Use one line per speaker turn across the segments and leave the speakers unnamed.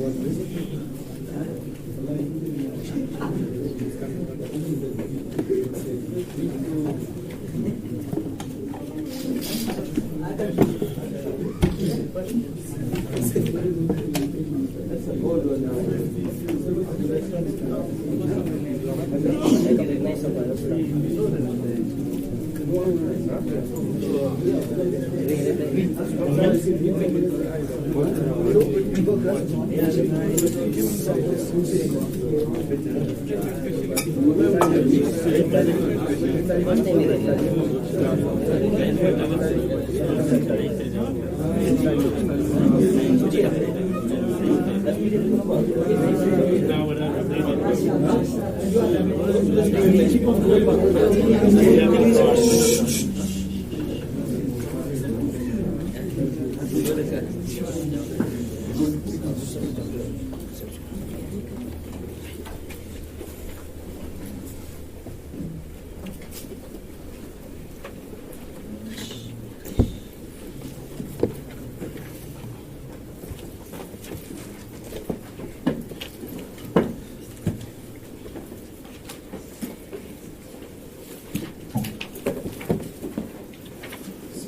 بسم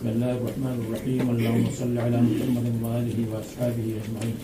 الله الرحمن الرحيم اللهم صل على محمد وآله وأصحابه أجمعين.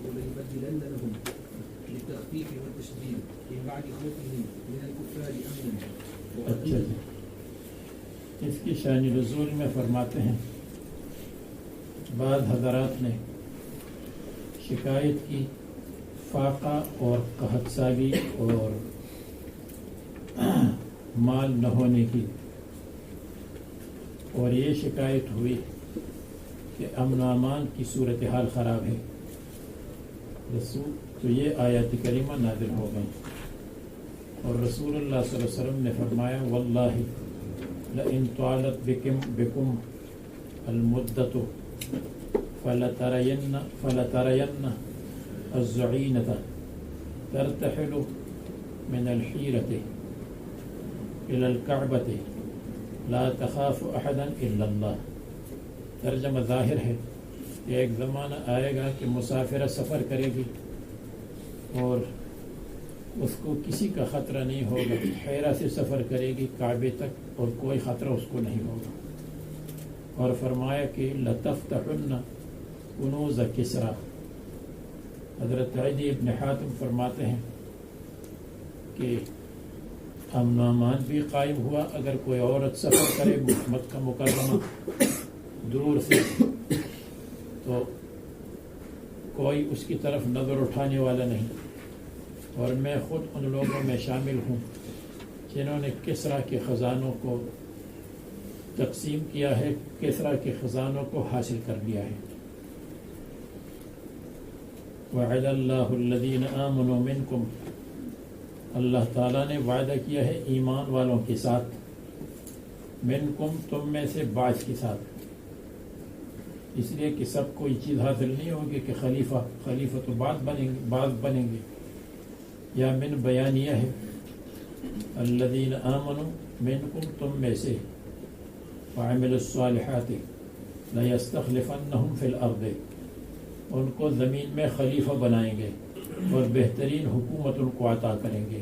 وليبدلن لهم للتخفيف والتشديد من بعد خوفهم من الكفار أمنا.
اچھا جی، اس کی شان نزول میں فرماتے ہیں بعض حضرات نے شکایت کی فاقہ اور قحط سالی اور مال نہ ہونے کی، اور یہ شکایت ہوئی کہ امن و امان کی صورتحال خراب ہے رسول، تو یہ آیات کریمہ نازل ہو گئی، اور رسول اللہ صلی اللہ علیہ وسلم نے فرمایا واللہ لئن طالت بکم المدت فلترین الزعینة ترتحل من الحیرة إلى الكعبة لا تخاف أحدا إلا اللہ۔ ترجمہ ظاہر ہے کہ ایک زمانہ آئے گا کہ مسافرہ سفر کرے گی اور اس کو کسی کا خطرہ نہیں ہوگا، حیرہ سے سفر کرے گی کعبے تک اور کوئی خطرہ اس کو نہیں ہوگا، اور فرمایا کہ لَتَفْتَحُنَّ كُنُوزَ کسرا۔ حضرت عدی ابن حاتم فرماتے ہیں کہ امن و امان بھی قائم ہوا اگر کوئی عورت سفر کرے مکہ مکرمہ دور سے تو کوئی اس کی طرف نظر اٹھانے والا نہیں، اور میں خود ان لوگوں میں شامل ہوں جنہوں نے کسریٰ کے خزانوں کو تقسیم کیا ہے، کسریٰ کے خزانوں کو حاصل کر لیا ہے۔ وعد اللہ الذین آمنوا منکم، اللہ تعالیٰ نے وعدہ کیا ہے ایمان والوں کے ساتھ، منکم تم میں سے بعض کے ساتھ، اس لیے کہ سب کو یہ چیز حاصل نہیں ہوگی کہ خلیفہ تو بعض بنیں گے، یا من بیانیہ ہے الذین آمنوا منکم تم میں سے، وعملوا الصالحات لیستخلفنہم فی الارض، ان کو زمین میں خلیفہ بنائیں گے اور بہترین حکومت ان کو عطا کریں گے۔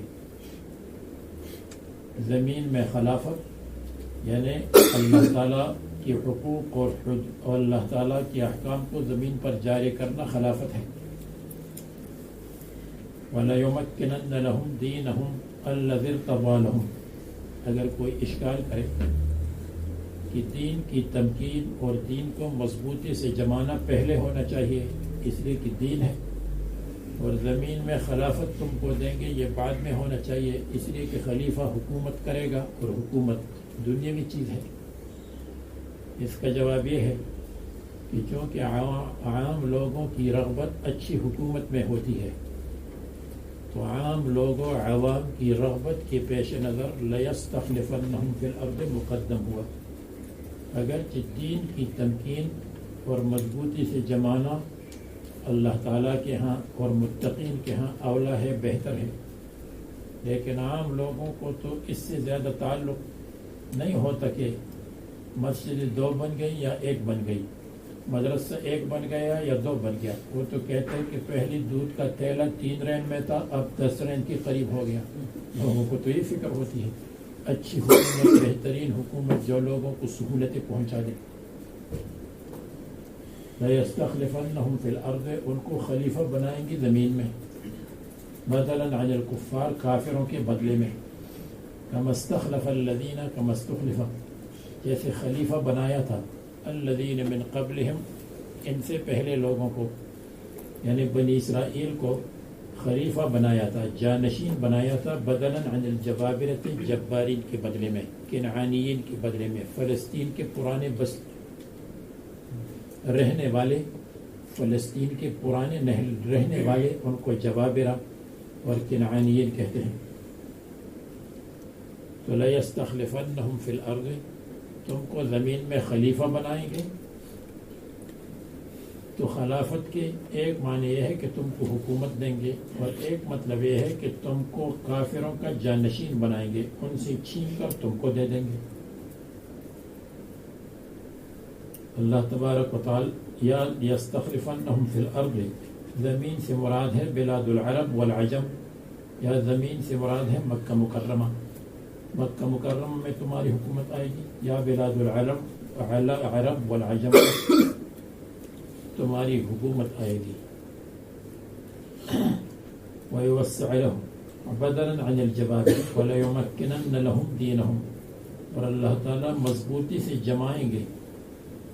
زمین میں خلافت یعنی اللہ تعالیٰ کے حقوق اور اللہ تعالیٰ کے احکام کو زمین پر جاری کرنا خلافت ہے۔ وَلَيُمَكِّنَنَّ لَهُمْ دِينَهُمْ الَّذِي ارْتَضَىٰ لَهُمْ، اگر کوئی اشکال کرے کہ دین کی تمکین اور دین کو مضبوطی سے جمانا پہلے ہونا چاہیے، اس لیے کہ دین ہے، اور زمین میں خلافت تم کو دیں گے یہ بعد میں ہونا چاہیے، اس لیے کہ خلیفہ حکومت کرے گا، اور حکومت دنیاوی چیز ہے۔ اس کا جواب یہ ہے کہ چونکہ عام لوگوں کی رغبت اچھی حکومت میں ہوتی ہے، تو عام لوگوں عوام کی رغبت کے پیش نظر لَيَسْتَخْلِفَنَّهُمْ فِي الْأَرْضِ مقدم ہوا، اگرچہ دین کی تمکین اور مضبوطی سے جمانا اللہ تعالیٰ کے ہاں اور متقین کے ہاں اولا ہے، بہتر ہے، لیکن عام لوگوں کو تو اس سے زیادہ تعلق نہیں ہوتا کہ مسجد 2 بن گئی یا 1 بن گئی، مدرسہ 1 بن گیا یا 2 بن گیا۔ وہ تو کہتے ہیں کہ پہلی دودھ کا تھیلا 3 رین میں تھا، اب 10 رین کے قریب ہو گیا۔ لوگوں کو تو یہ فکر ہوتی ہے اچھی حکومت، بہترین حکومت جو لوگوں کو سہولتیں پہنچا دے۔ لَيَسْتَخْلِفَنَّهُمْ فِي الْأَرْضِ، ان کو خلیفہ بنائیں گے زمین میں، بدلاً عن الکفار، کافروں کے بدلے میں، كَمَا اسْتَخْلَفَ الَّذِينَ كَمَا اسْتُخْلِفَ، جیسے خلیفہ بنایا تھا الذین من قبلہم، ان سے پہلے لوگوں کو، یعنی بنی اسرائیل کو خلیفہ بنایا تھا، جانشین بنایا تھا، بدلاً عن الجبابرۃ، جبارین کے بدلے میں، کنعانیین کے بدلے میں، فلسطین کے پرانے بس رہنے والے، فلسطین کے پرانے رہنے والے، ان کو جبابرہ اور کنعانیین کہتے ہیں۔ تو لَيَسْتَخْلِفَنَّهُمْ فِي الْأَرْضِ، تم کو زمین میں خلیفہ بنائیں گے۔ تو خلافت کے ایک معنی یہ ہے کہ تم کو حکومت دیں گے، اور ایک مطلب یہ ہے کہ تم کو کافروں کا جانشین بنائیں گے، ان سے چھین کر تم کو دے دیں گے۔ اللہ تبارک و تعالی یا یستخلفنہم فی الارض، زمین سے مراد ہے بلاد العرب والعجم، یا زمین سے مراد ہے مکہ مکرمہ، مکہ مکرمہ میں تمہاری حکومت آئے گی، یا بلاد العرب عرب والعجم تمہاری حکومت آئے گی۔ وَيُوَسِّعْ لَهُمْ بَدَلًا عَنِ الْجَبَابِرِ وَلَيُمَكِّنَنَّ لَهُمْ دِينَهُمْ، اور اللہ تعالیٰ مضبوطی سے جمائیں گے،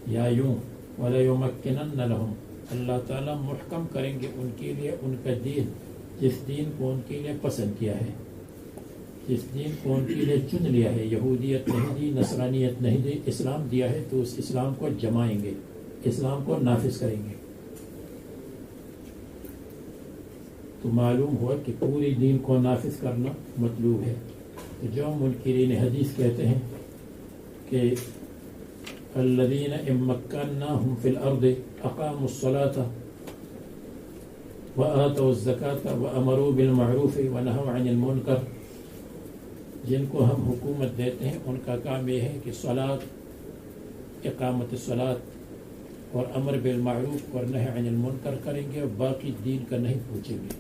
یا یوں وَلَيُمَكِّنَنَّ لَهُمْ، اللہ تعالیٰ محکم کریں گے ان کے لیے ان کا دین، جس دین کو ان کے لیے پسند کیا ہے، جس دین کو ان کے لیے چن لیا ہے، یہودیت نہیں دی، نصرانیت نہیں دی، اسلام دیا ہے، تو اس اسلام کو جمائیں گے، اسلام کو نافذ کریں گے۔ تو معلوم ہوا کہ پوری دین کو نافذ کرنا مطلوب ہے۔ تو جو منکرین حدیث کہتے ہیں کہ الذین ان مکناہم فی الارض اقاموا الصلاة وآتوا الزکاة وامروا بالمعروف ونہوا عن المنکر، جن کو ہم حکومت دیتے ہیں ان کا کام یہ ہے کہ صلاۃ، اقامت الصلاۃ اور امر بالمعروف اور نہی عن المنکر کریں گے، اور باقی دین کا نہیں پوچھیں گے۔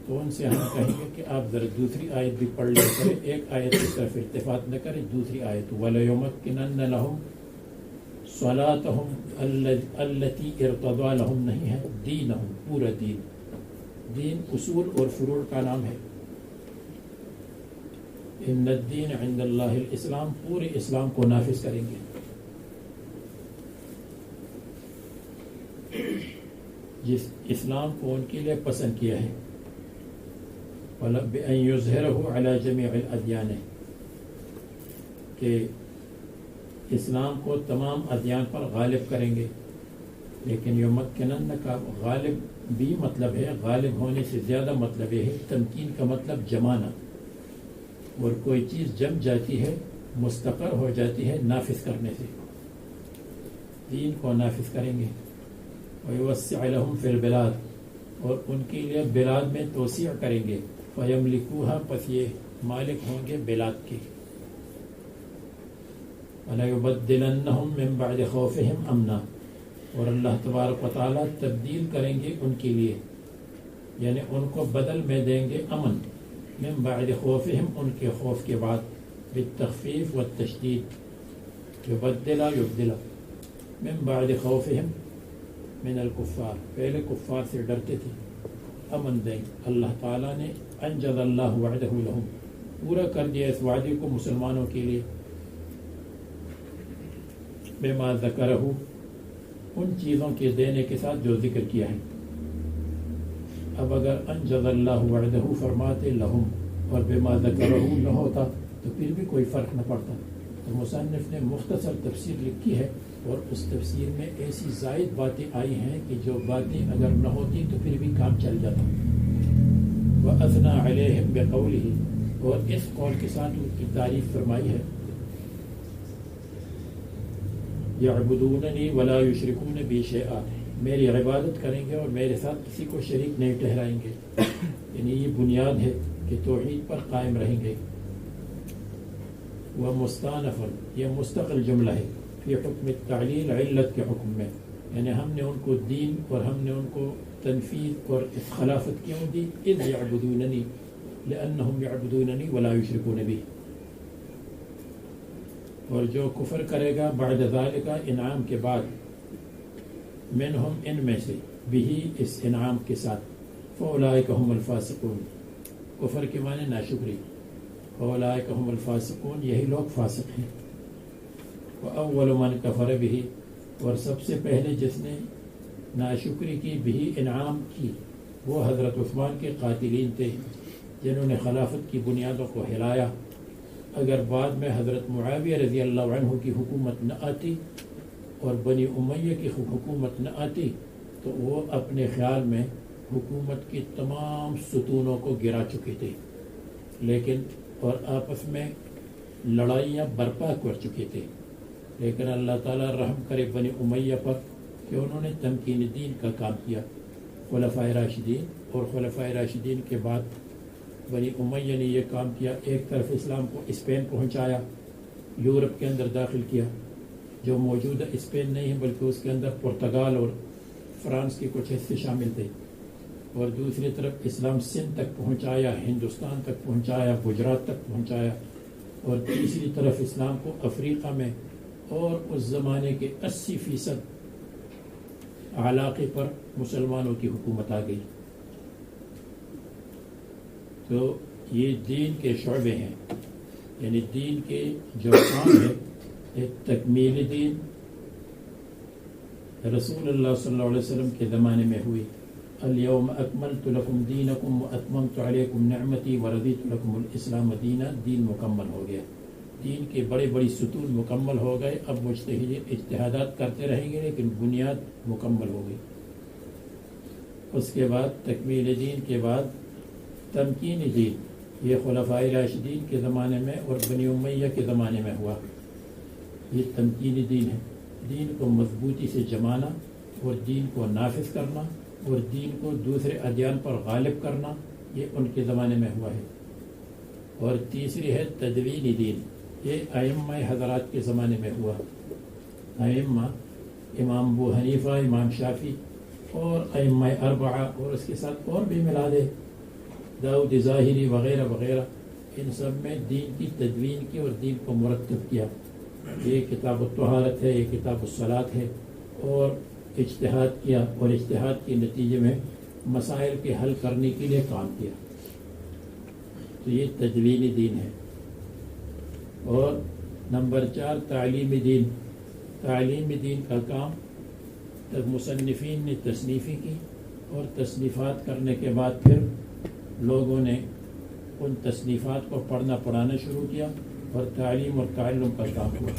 تو ان سے ہم کہیں گے کہ آپ ذرا دوسری آیت بھی پڑھ لیا کریں، ایک آیت کی طرف التفات نہ کریں، دوسری آیت وَلَيُمَكِّنَنَّ لَهُمْ صَلَاتَهُمْ الَّتِي ارْتَضَىٰ لَهُمْ نہیں ہے، دینہم، پورا دین، دین اصول اور فروع کا نام ہے۔ ان الدین عند اللہ الاسلام، پورے اسلام کو نافذ کریں گے، جس اسلام کو ان کے لیے پسند کیا ہے۔ بِأَن يُظْهِرَهُ عَلَى جَمِيعِ الْأَدْيَانِ، کہ اسلام کو تمام ادیان پر غالب کریں گے۔ لیکن یمکنن کا غالب بھی مطلب ہے، غالب ہونے سے زیادہ مطلب یہ ہے، تمکین کا مطلب جمانا، اور کوئی چیز جم جاتی ہے، مستقر ہو جاتی ہے نافذ کرنے سے، دین کو نافذ کریں گے۔ وَيُوَسِّعْ لَهُمْ فِي الْبِلَادِ، اور ان کے لیے بلاد میں توسیع کریں گے، فَيَمْلِكُوهَا، پس یہ مالک ہوں گے بلاد کے۔ وَلَيُبَدِّلَنَّهُمْ مِنْ بَعْدِ خَوْفِهِمْ أَمْنًا، اور اللہ تبارک و تعالیٰ تبدیل کریں گے ان کے لیے، یعنی ان کو بدل میں دیں گے امن، من بعد خوفهم، ان کے خوف کے بعد، بالتخفیف والتشدید، یبدل من بعد خوفهم من الکفار، پہلے کفار سے ڈرتے تھے، امن دیں اللہ تعالیٰ نے، انجز اللہ وعدہ لہم، پورا کر دیا اس وعدے کو مسلمانوں کے لیے، بما ذکرہ، ان چیزوں کے دینے کے ساتھ جو ذکر کیا ہے۔ اب اگر انجز اللہ وعدہ فرماتے لہم اور بما ذکرہ نہ ہوتا تو پھر بھی کوئی فرق نہ پڑتا۔ تو مصنف نے مختصر تفسیر لکھی ہے اور اس تفسیر میں ایسی زائد باتیں آئی ہیں کہ جو باتیں اگر نہ ہوتی تو پھر بھی کام چل جاتا. وَأَثْنَى عَلَيْهِمْ بِقَوْلِهِ، اور اس قول کے ساتھ ان کی تعریف فرمائی ہے. يَعْبُدُونَنِي وَلَا يُشْرِكُونَ بِي شَيْئًا، میری عبادت کریں گے اور میرے ساتھ کسی کو شریک نہیں ٹھہرائیں گے. یعنی یہ بنیاد ہے کہ توحید پر قائم رہیں گے. وَمُسْتَأْنَفٌ، یہ مستقل جملہ ہے فی حکم التعلیل، علت کے حکم میں. یعنی ہم نے ان کو دین اور ہم نے ان کو تنفیذ اور خلافت کیوں دی؟ اذ یعبدوننی، لأنہم یعبدوننی ولا یشرکون بی. اور جو کفر کرے گا بعد ذالک، انعام کے بعد، منہم ان میں سے، بھی اس انعام کے ساتھ، فاولئک هم الفاسقون، کفر کے معنی ناشکری، فاولئک هم الفاسقون، یہی لوگ فاسق ہیں. وَأَوَّلُ مَنْ كَفَرَ بِهِ، اور سب سے پہلے جس نے ناشکری کی بھی انعام کی، وہ حضرت عثمان کے قاتلین تھے جنہوں نے خلافت کی بنیادوں کو ہلایا. اگر بعد میں حضرت معاویہ رضی اللہ عنہ کی حکومت نہ آتی اور بنی امیہ کی حکومت نہ آتی تو وہ اپنے خیال میں حکومت کی تمام ستونوں کو گرا چکے تھے، لیکن اور آپس میں لڑائیاں برپا کر چکے تھے. لیکن اللہ تعالیٰ رحم کرے بنی امیہ پر کہ انہوں نے تمکین دین کا کام کیا. خلفائے راشدین اور خلفائے راشدین کے بعد بنی امیہ نے یہ کام کیا، ایک طرف اسلام کو اسپین پہنچایا، یورپ کے اندر داخل کیا، جو موجودہ اسپین نہیں ہے بلکہ اس کے اندر پرتگال اور فرانس کے کچھ حصے شامل تھے. اور دوسری طرف اسلام سندھ تک پہنچایا، ہندوستان تک پہنچایا، گجرات تک پہنچایا. اور تیسری طرف اسلام کو افریقہ میں اور اس زمانے کے 80% علاقے پر مسلمانوں کی حکومت آ گئی. تو یہ دین کے شعبے ہیں، یعنی دین کے جو کام ہے، ایک تکمیل دین رسول اللہ صلی اللہ علیہ وسلم کے زمانے میں ہوئی. الیوم اکملت لکم دینکم واتممت علیکم نعمتی ورضیت لکم الاسلام دینا. دین مکمل ہو گیا، دین کے بڑے بڑی ستون مکمل ہو گئے. اب مجتہدین اجتہادات کرتے رہیں گے لیکن بنیاد مکمل ہو گئی. اس کے بعد تکمیل دین کے بعد تمکین دین، یہ خلفائے راشدین کے زمانے میں اور بنی امیہ کے زمانے میں ہوا. یہ تمکین دین ہے، دین کو مضبوطی سے جمانا اور دین کو نافذ کرنا اور دین کو دوسرے ادیان پر غالب کرنا، یہ ان کے زمانے میں ہوا ہے. اور تیسری ہے تدوین دین، یہ ائمہ حضرات کے زمانے میں ہوا. ائمہ امام ابو حنیفہ، امام شافعی اور ائمہ اربعہ، اور اس کے ساتھ اور بھی ملا دے، داؤد ظاہری وغیرہ وغیرہ، ان سب میں دین کی تدوین کی اور دین کو مرتب کیا. یہ کتاب الطہارت ہے، یہ کتاب الصلاۃ ہے، اور اجتہاد کیا اور اجتہاد کے نتیجے میں مسائل کے حل کرنے کے لیے کام کیا. تو یہ تدوین دین ہے. اور نمبر 4 تعلیم دین. تعلیم دین کا کام تب مصنفین نے تصنیفی کی اور تصنیفات کرنے کے بعد پھر لوگوں نے ان تصنیفات کو پڑھنا پڑھانا شروع کیا اور تعلیم اور تعلم کا کام ہوا.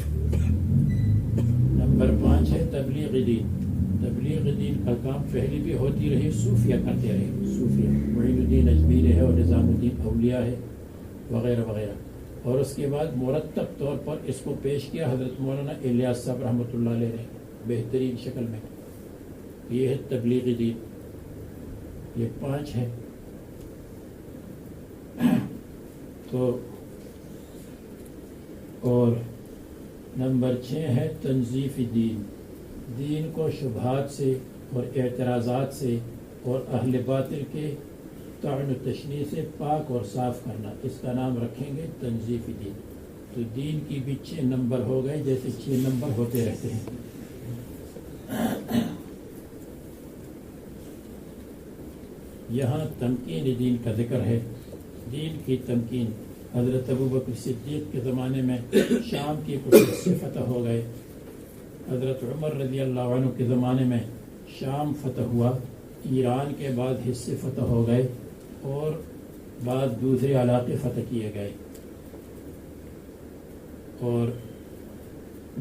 نمبر 5 ہے تبلیغ دین. تبلیغ دین کا کام پہلے بھی ہوتی رہی، صوفیہ کرتے رہے. صوفیہ معین الدین اجمیری ہے اور نظام الدین اولیاء ہے وغیرہ وغیرہ. اور اس کے بعد مرتب طور پر اس کو پیش کیا حضرت مولانا الیاس صاحب رحمۃ اللہ علیہ نے بہترین شکل میں. یہ ہے تبلیغ دین. یہ 5 ہے. تو اور نمبر 6 ہے تنظیف دین. دین کو شبہات سے اور اعتراضات سے اور اہل باطل کے طعن و تشنیع سے پاک اور صاف کرنا. اس کا نام رکھیں گے تنظیف دین. تو دین کی بھی 6 نمبر ہو گئے، جیسے 6 نمبر ہوتے رہتے ہیں. یہاں تمکین دین کا ذکر ہے. دین کی تمکین حضرت ابوبکر صدیق کے زمانے میں شام کی کچھ حصے فتح ہو گئے. حضرت عمر رضی اللہ عنہ کے زمانے میں شام فتح ہوا. ایران کے بعد حصے فتح ہو گئے اور بعض دوسرے علاقے فتح کیے گئے اور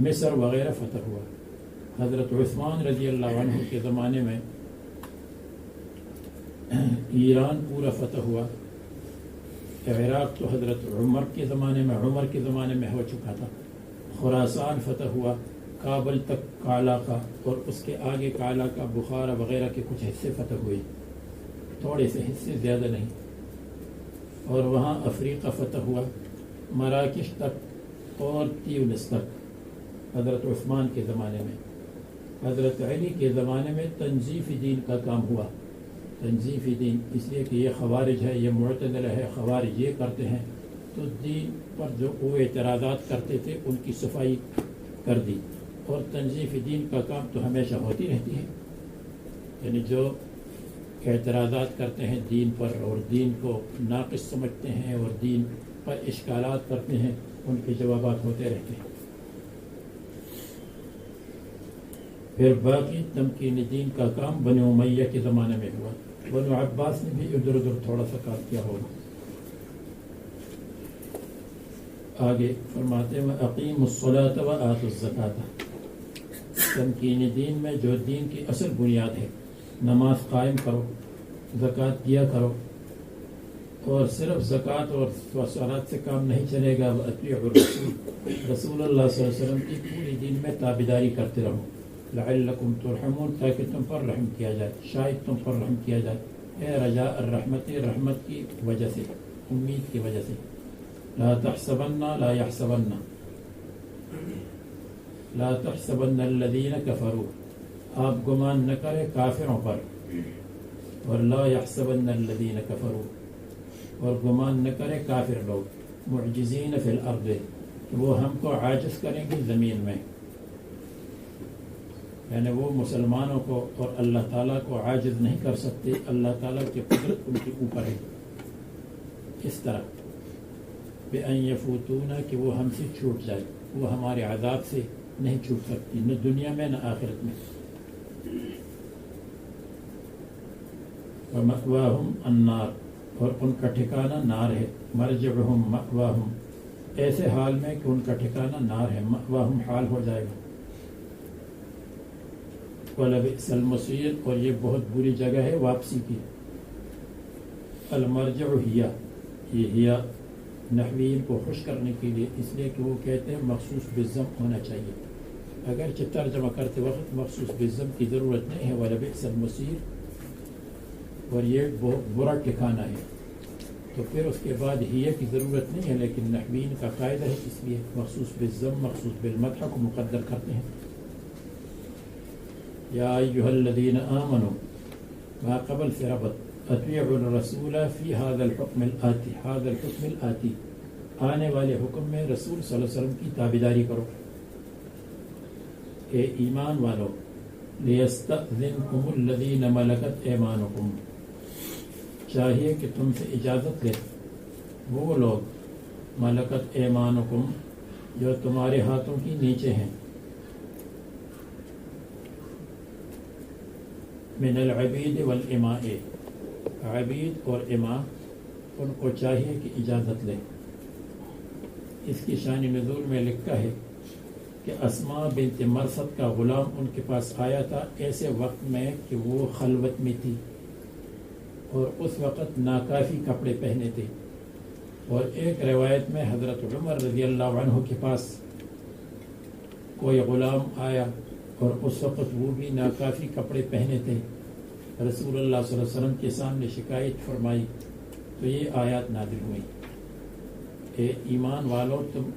مصر وغیرہ فتح ہوا. حضرت عثمان رضی اللہ عنہ کے زمانے میں ایران پورا فتح ہوا. عراق تو حضرت عمر کے زمانے میں ہو چکا تھا. خراسان فتح ہوا، کابل تک کا علاقہ اور اس کے آگے کا علاقہ، بخارا وغیرہ کے کچھ حصے فتح ہوئے، تھوڑے سے حصے، زیادہ نہیں. اور وہاں افریقہ فتح ہوا، مراکش تک اور تیونس تک حضرت عثمان کے زمانے میں. حضرت علی کے زمانے میں تنظیف دین کا کام ہوا. تنظیف دین اس لیے کہ یہ خوارج ہے، یہ معتدلہ ہے، خوارج یہ کرتے ہیں، تو دین پر جو وہ اعتراضات کرتے تھے ان کی صفائی کر دی. اور تنظیف دین کا کام تو ہمیشہ ہوتی رہتی ہے، یعنی جو اعتراضات کرتے ہیں دین پر اور دین کو ناقص سمجھتے ہیں اور دین پر اشکالات کرتے ہیں، ان کے جوابات ہوتے رہتے ہیں. پھر باقی تمکین دین کا کام بنو امیہ کے زمانے میں ہوا. بنو عباس نے بھی ادھر ادھر تھوڑا سا کام کیا ہوگا. آگے فرماتے ہیں اقیموا الصلاۃ وآتوا الزکاۃ. تمکین دین میں جو دین کی اصل بنیاد ہے، نماز قائم کرو، زکوٰۃ دیا کرو. اور صرف زکوٰۃ اور صلات سے کام نہیں چلے گا. وَأَطِیعُوا الرَّسُولَ، رسول اللہ صلی اللہ علیہ وسلم کی پوری دین میں تابعداری کرتے رہو. لعلکم ترحمون، تاکہ تم پر رحم کیا جائے، شاید تم پر رحم کیا جائے. اے رجاء الرحمت، رحمت کی وجہ سے، امید کی وجہ سے. لا تحسبن، لا يحسبن، لا تحسبن الذین کفروا، آپ گمان نہ کرے کافروں پر. اور لا يحسبن الذین کفروا، اور گمان نہ کرے کافر لوگ، معجزین فی الارض، کہ وہ ہم کو عاجز کریں گے زمین میں. یعنی وہ مسلمانوں کو اور اللہ تعالیٰ کو عاجز نہیں کر سکتے، اللہ تعالیٰ کی قدرت ان کے اوپر ہے. اس طرح بِأَن يَفُوتُونَ، کہ وہ ہم سے چھوٹ جائے، وہ ہمارے عذاب سے نہیں چھوٹ سکتی، نہ دنیا میں نہ آخرت میں. وَمَأْوَاهُمْ النَّارُ، اور ان کا ٹھکانہ نار ہے. مَرْجِعُهُمْ مَأْوَاهُمْ، ایسے حال میں کہ ان کا ٹھکانہ نار ہے. مأواہم حال ہو جائے گا. وَلَبِئْسَ الْمَصِيرُ، اور یہ بہت بری جگہ ہے واپسی کی. المرجع ہیا، یہ ہیا نحوین کو خوش کرنے کے لیے، اس لیے کہ وہ کہتے ہیں مخصوص بالضم ہونا چاہیے، اگرچہ ترجمہ کرتے وقت مخصوص بالضم کی ضرورت نہیں ہے. وَلَبِئْسَ الْمَصِيرُ، اور یہ بہت برا ٹھکانہ ہے. تو پھر اس کے بعد ہیہ کی ضرورت نہیں ہے، لیکن نحوین کا قاعدہ ہے، اس لیے مخصوص بالضم مخصوص بالمدح کو مقدر کرتے ہیں. یا ایھا الذین آمنوا، ما قبل سے ربط، اطیعوا الرسول فی ھذا الحکم الآتی، ھذا الحکم الآتی، آنے والے حکم میں رسول صلی اللہ علیہ وسلم کی تابعداری کرو. اے ایمان والو، لیستأذنکم الذین ملکت ایمانکم، چاہیے کہ تم سے اجازت لے وہ لوگ، ملکت ایمانکم، جو تمہارے ہاتھوں کی نیچے ہیں. من العبید والاماء، عبید اور اماء، ان کو چاہیے کہ اجازت لیں. اس کی شان نزول میں لکھا ہے کہ اسماء بنت مرثد کا غلام ان کے پاس آیا تھا ایسے وقت میں کہ وہ خلوت میں تھی اور اس وقت ناکافی کپڑے پہنے تھے. اور ایک روایت میں حضرت عمر رضی اللہ عنہ کے پاس کوئی غلام آیا اور اس وقت وہ بھی ناکافی کپڑے پہنے تھے. رسول اللہ صلی اللہ علیہ وسلم کے سامنے شکایت فرمائی تو یہ آیات نازل ہوئی. اے ایمان والو، تم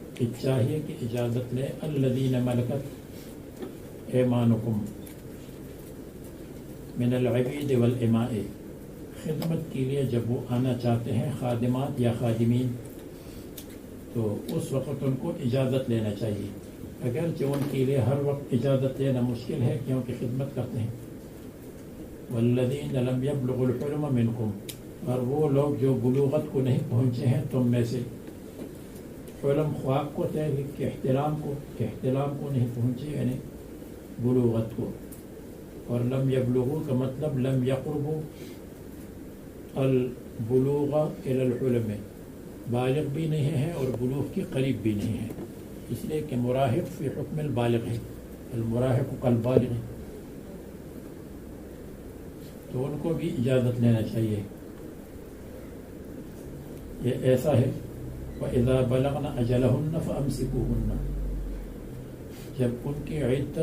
چاہیے کہ اجازت لیں الذین ملکت ایمانکم من العبید والاماء، خدمت کے لیے جب وہ آنا چاہتے ہیں خادمات یا خادمین، تو اس وقت ان کو اجازت لینا چاہیے، اگرچہ ان کے لیے ہر وقت اجازت لینا مشکل ہے کیونکہ خدمت کرتے ہیں. والذین لم یبلغوا الحلم منکم، اور وہ لوگ جو بلوغت کو نہیں پہنچے ہیں تم میں سے. حلم خواب کو تحریک کہ احتلام کو نہیں پہنچے، یعنی بلوغت کو. اور لم یبلغوا کا مطلب لم یقربوا البلوغ الی الحلم، بالغ بھی نہیں ہے اور بلوغ کے قریب بھی نہیں ہے، اس لیے کہ مراہق فی حکم البالغ ہے. المراهق کالبالغ، تو ان کو بھی اجازت لینا چاہیے. یہ ایسا ہے وَإِذَا بَلَغْنَ أَجَلَهُنَّ فَأَمْسِكُوهُنَّ، جب ان کی عدت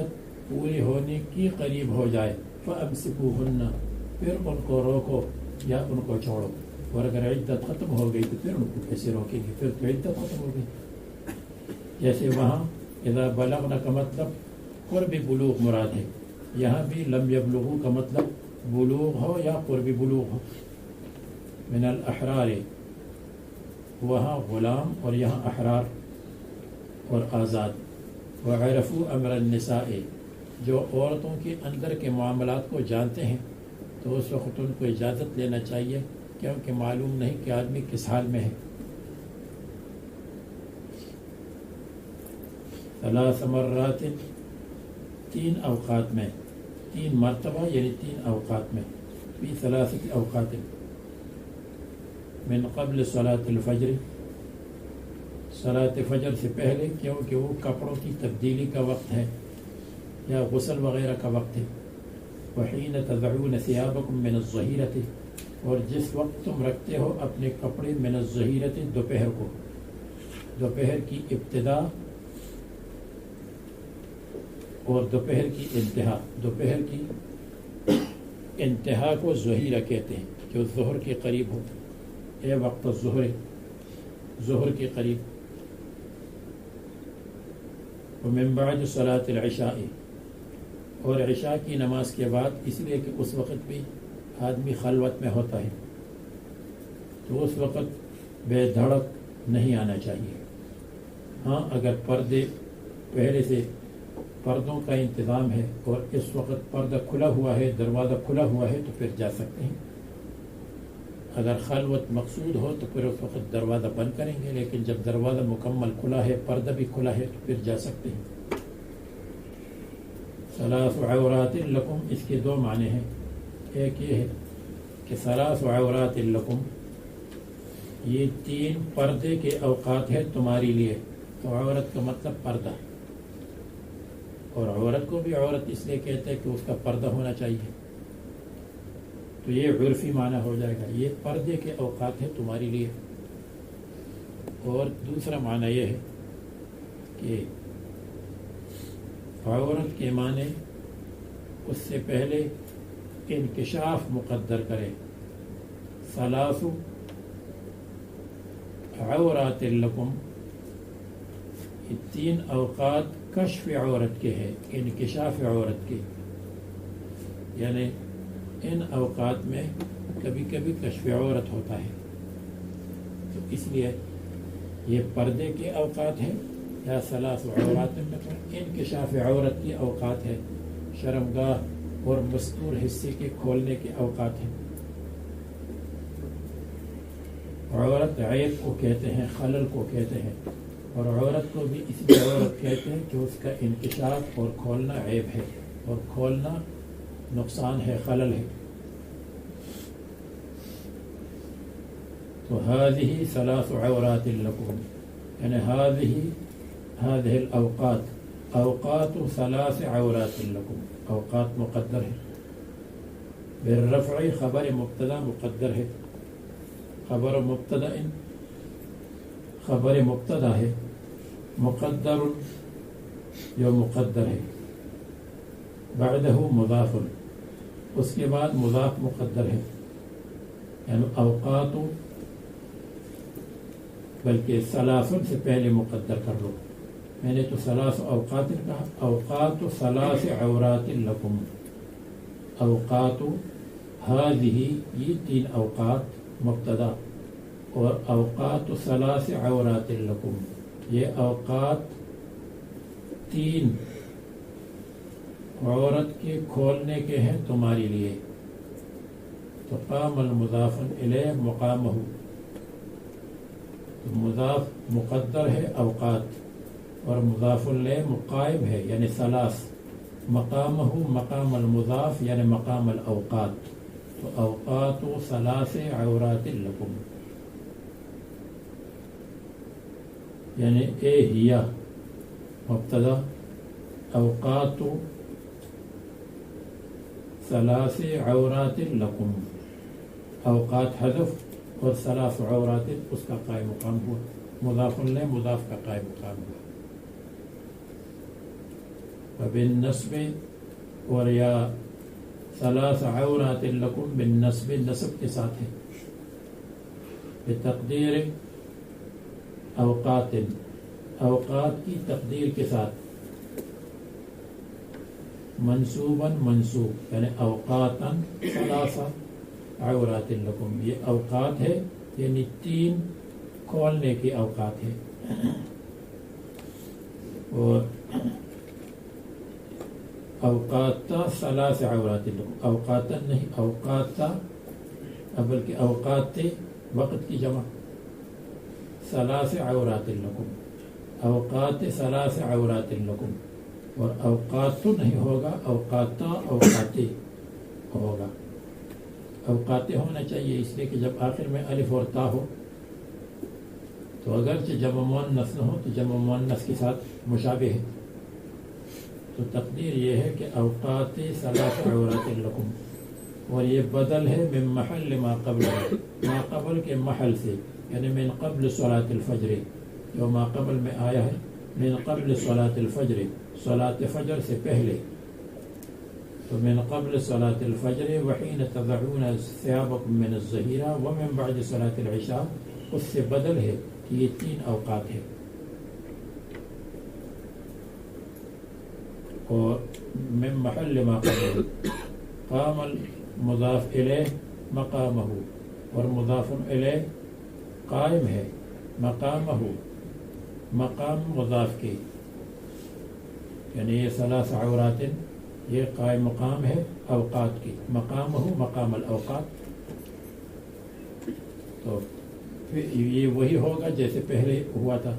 پوری ہونے کی قریب ہو جائے فَأَمْسِكُوهُنَّ، پھر ان کو روکو یا ان کو چھوڑو. اور اگر عدت ختم ہو گئی تو پھر ان کو کیسے روکیں گے؟ پھر تو عدت ختم ہو گئی. جیسے وہاں اذا بلغنا کا مطلب قرب بلوغ مراد ہے، یہاں بھی لم یبلغو کا مطلب بلوغ ہو یا قرب بلوغ ہو. من الاحرار، وہاں غلام اور یہاں احرار اور آزاد. وعرفوا امر النساء، جو عورتوں کے اندر کے معاملات کو جانتے ہیں تو اس وقت ان کو اجازت لینا چاہیے، کیونکہ معلوم نہیں کہ آدمی کس حال میں ہے. 3 مرات، 3 اوقات میں، 3 مرتبہ یعنی 3 اوقات میں، فی 3 اوقات. من قبل صلاۃ الفجر، صلاۃ فجر سے پہلے، کیونکہ وہ کپڑوں کی تبدیلی کا وقت ہے یا غسل وغیرہ کا وقت ہے. وحین تضعون ثیابکم من الظہیرۃ، اور جس وقت تم رکھتے ہو اپنے کپڑے من الظہیرۃ، دوپہر کو، دوپہر کی ابتدا اور دوپہر کی انتہا. دوپہر کی انتہا کو ظہیرہ کہتے ہیں، جو ظہر کے قریب ہو، اے وقت الظہر، ظہر کے قریب. ومن بعد صلاۃ العشاء، اور عشاء کی نماز کے بعد، اس لیے کہ اس وقت بھی آدمی خلوت میں ہوتا ہے، تو اس وقت بے دھڑک نہیں آنا چاہیے. ہاں اگر پردے پہلے سے پردوں کا انتظام ہے اور اس وقت پردہ کھلا ہوا ہے، دروازہ کھلا ہوا ہے، تو پھر جا سکتے ہیں. اگر خلوت مقصود ہو تو پھر اس وقت دروازہ بند کریں گے، لیکن جب دروازہ مکمل کھلا ہے، پردہ بھی کھلا ہے، تو پھر جا سکتے ہیں. 3 عورات لکم، اس کے 2 معنی ہیں. ایک یہ ہے کہ 3 عورات لکم، یہ 3 پردے کے اوقات ہے تمہارے لیے. تو عورت کا مطلب پردہ، اور عورت کو بھی عورت اس لیے کہتے ہیں کہ اس کا پردہ ہونا چاہیے. تو یہ عرفی معنی ہو جائے گا، یہ پردے کے اوقات ہے تمہارے لیے. اور دوسرا معنی یہ ہے کہ عورت کے معنی اس سے پہلے انکشاف مقدر کرے. 3 عورات لکم، یہ 3 اوقات کشف عورت کے ہیں، انکشاف عورت کے. یعنی ان اوقات میں کبھی کبھی کشف عورت ہوتا ہے، تو اس لیے یہ پردے کے اوقات ہیں. یا 3 عورات میں انکشاف عورت کی اوقات ہے، شرمگاہ اور مستور حصے کے کھولنے کے اوقات ہیں. عورت عیب کو کہتے ہیں، خلل کو کہتے ہیں، اور عورت کو بھی اس لیے عورت کہتے ہیں کہ اس کا انکشاف اور کھولنا عیب ہے، اور کھولنا نقصان ہے، خلل ہے. تو هذه 3 عورات لکم، یعنی هذه الاوقات، اوقات 3 عورات لکم، اوقات مقدر ہے. بالرفع، خبر مبتدا مقدر ہے. خبر مبتدا ہے، مقدر جو مقدر ہے. بعدہ مضاف، اس کے بعد مضاف مقدر ہے. یعنی اوقات، بلکہ 3 سے پہلے مقدر کر لو. میں نے تو 3 اوقات کہا. اوقات 3 عورات لکم، اوقات هذه، یہ 3 اوقات مبتدا، اور اوقات 3 عورات لکم، یہ اوقات 3 عورت کے کھولنے کے ہیں تمہارے لیے. تو قام المضاف الیہ مقامہ، مضاف مقدر ہے اوقات، اور مضاف الیہ مقائم ہے یعنی 3. مقامہ مقام المضاف یعنی مقام الاوقات. تو اوقات 3 عورات لکم، یعنی اے ہیا مبتدا، اوقات ثلاث عورات لکم، اوقات حذف اور ثلاث عورات اس کا قائم مقام ہوا، مضاف لے مضاف کا قائم مقام ہوا. بالنسب اور یا ثلاث عورات لکم بالنسب، نسب کے ساتھ ہے. بتقدیر اوقات، اوقات کی تقدیر کے ساتھ. منصوباً منصوب یعنی اوقاتاً ثلاثہ عورات لکم، یہ اوقات ہے یعنی 3 کھولنے کے اوقات ہے. اور اوقاتا ثلاث عورات لکم، اوقاتا نہیں، اوقاتا بلکہ اوقات وقت کی جمع. ثلاث عورات لکم، اوقات ثلاث عورات لکم. اور اوقات تو نہیں ہوگا، اوقاتا اوقاتے ہوگا. اوقاتے ہونا چاہیے اس لیے کہ جب آخر میں الف اور تا ہو تو اگرچہ جمع مؤنث نہ ہو تو جمع مؤنث کے ساتھ مشابہ ہے. تو تقدیر یہ ہے کہ اوقات ثلاث عورات لکم، اور یہ بدل ہے من محل ما قبل، ما قبل کے محل سے، یعنی من قبل صلاۃ الفجر. جو ما قبل میں آیا ہے من قبل صلاۃ الفجر، صلاۃ فجر سے پہلے. تو من قبل صلاۃ الفجر وحین تضعون ثيابكم من الظہیرہ ومن بعد صلاۃ العشاء، اس سے بدل ہے کہ یہ 3 اوقات ہے. اور من محل ما قبل قام المضاف الیہ مقامہ، اور مضاف الیہ قائم ہے مقامہ، مقام مضاف کے، یعنی یہ ثلاث عورات یہ قائم مقام ہے اوقات کی، مقامہ مقام الاوقات. تو یہ وہی ہوگا جیسے پہلے ہوا تھا،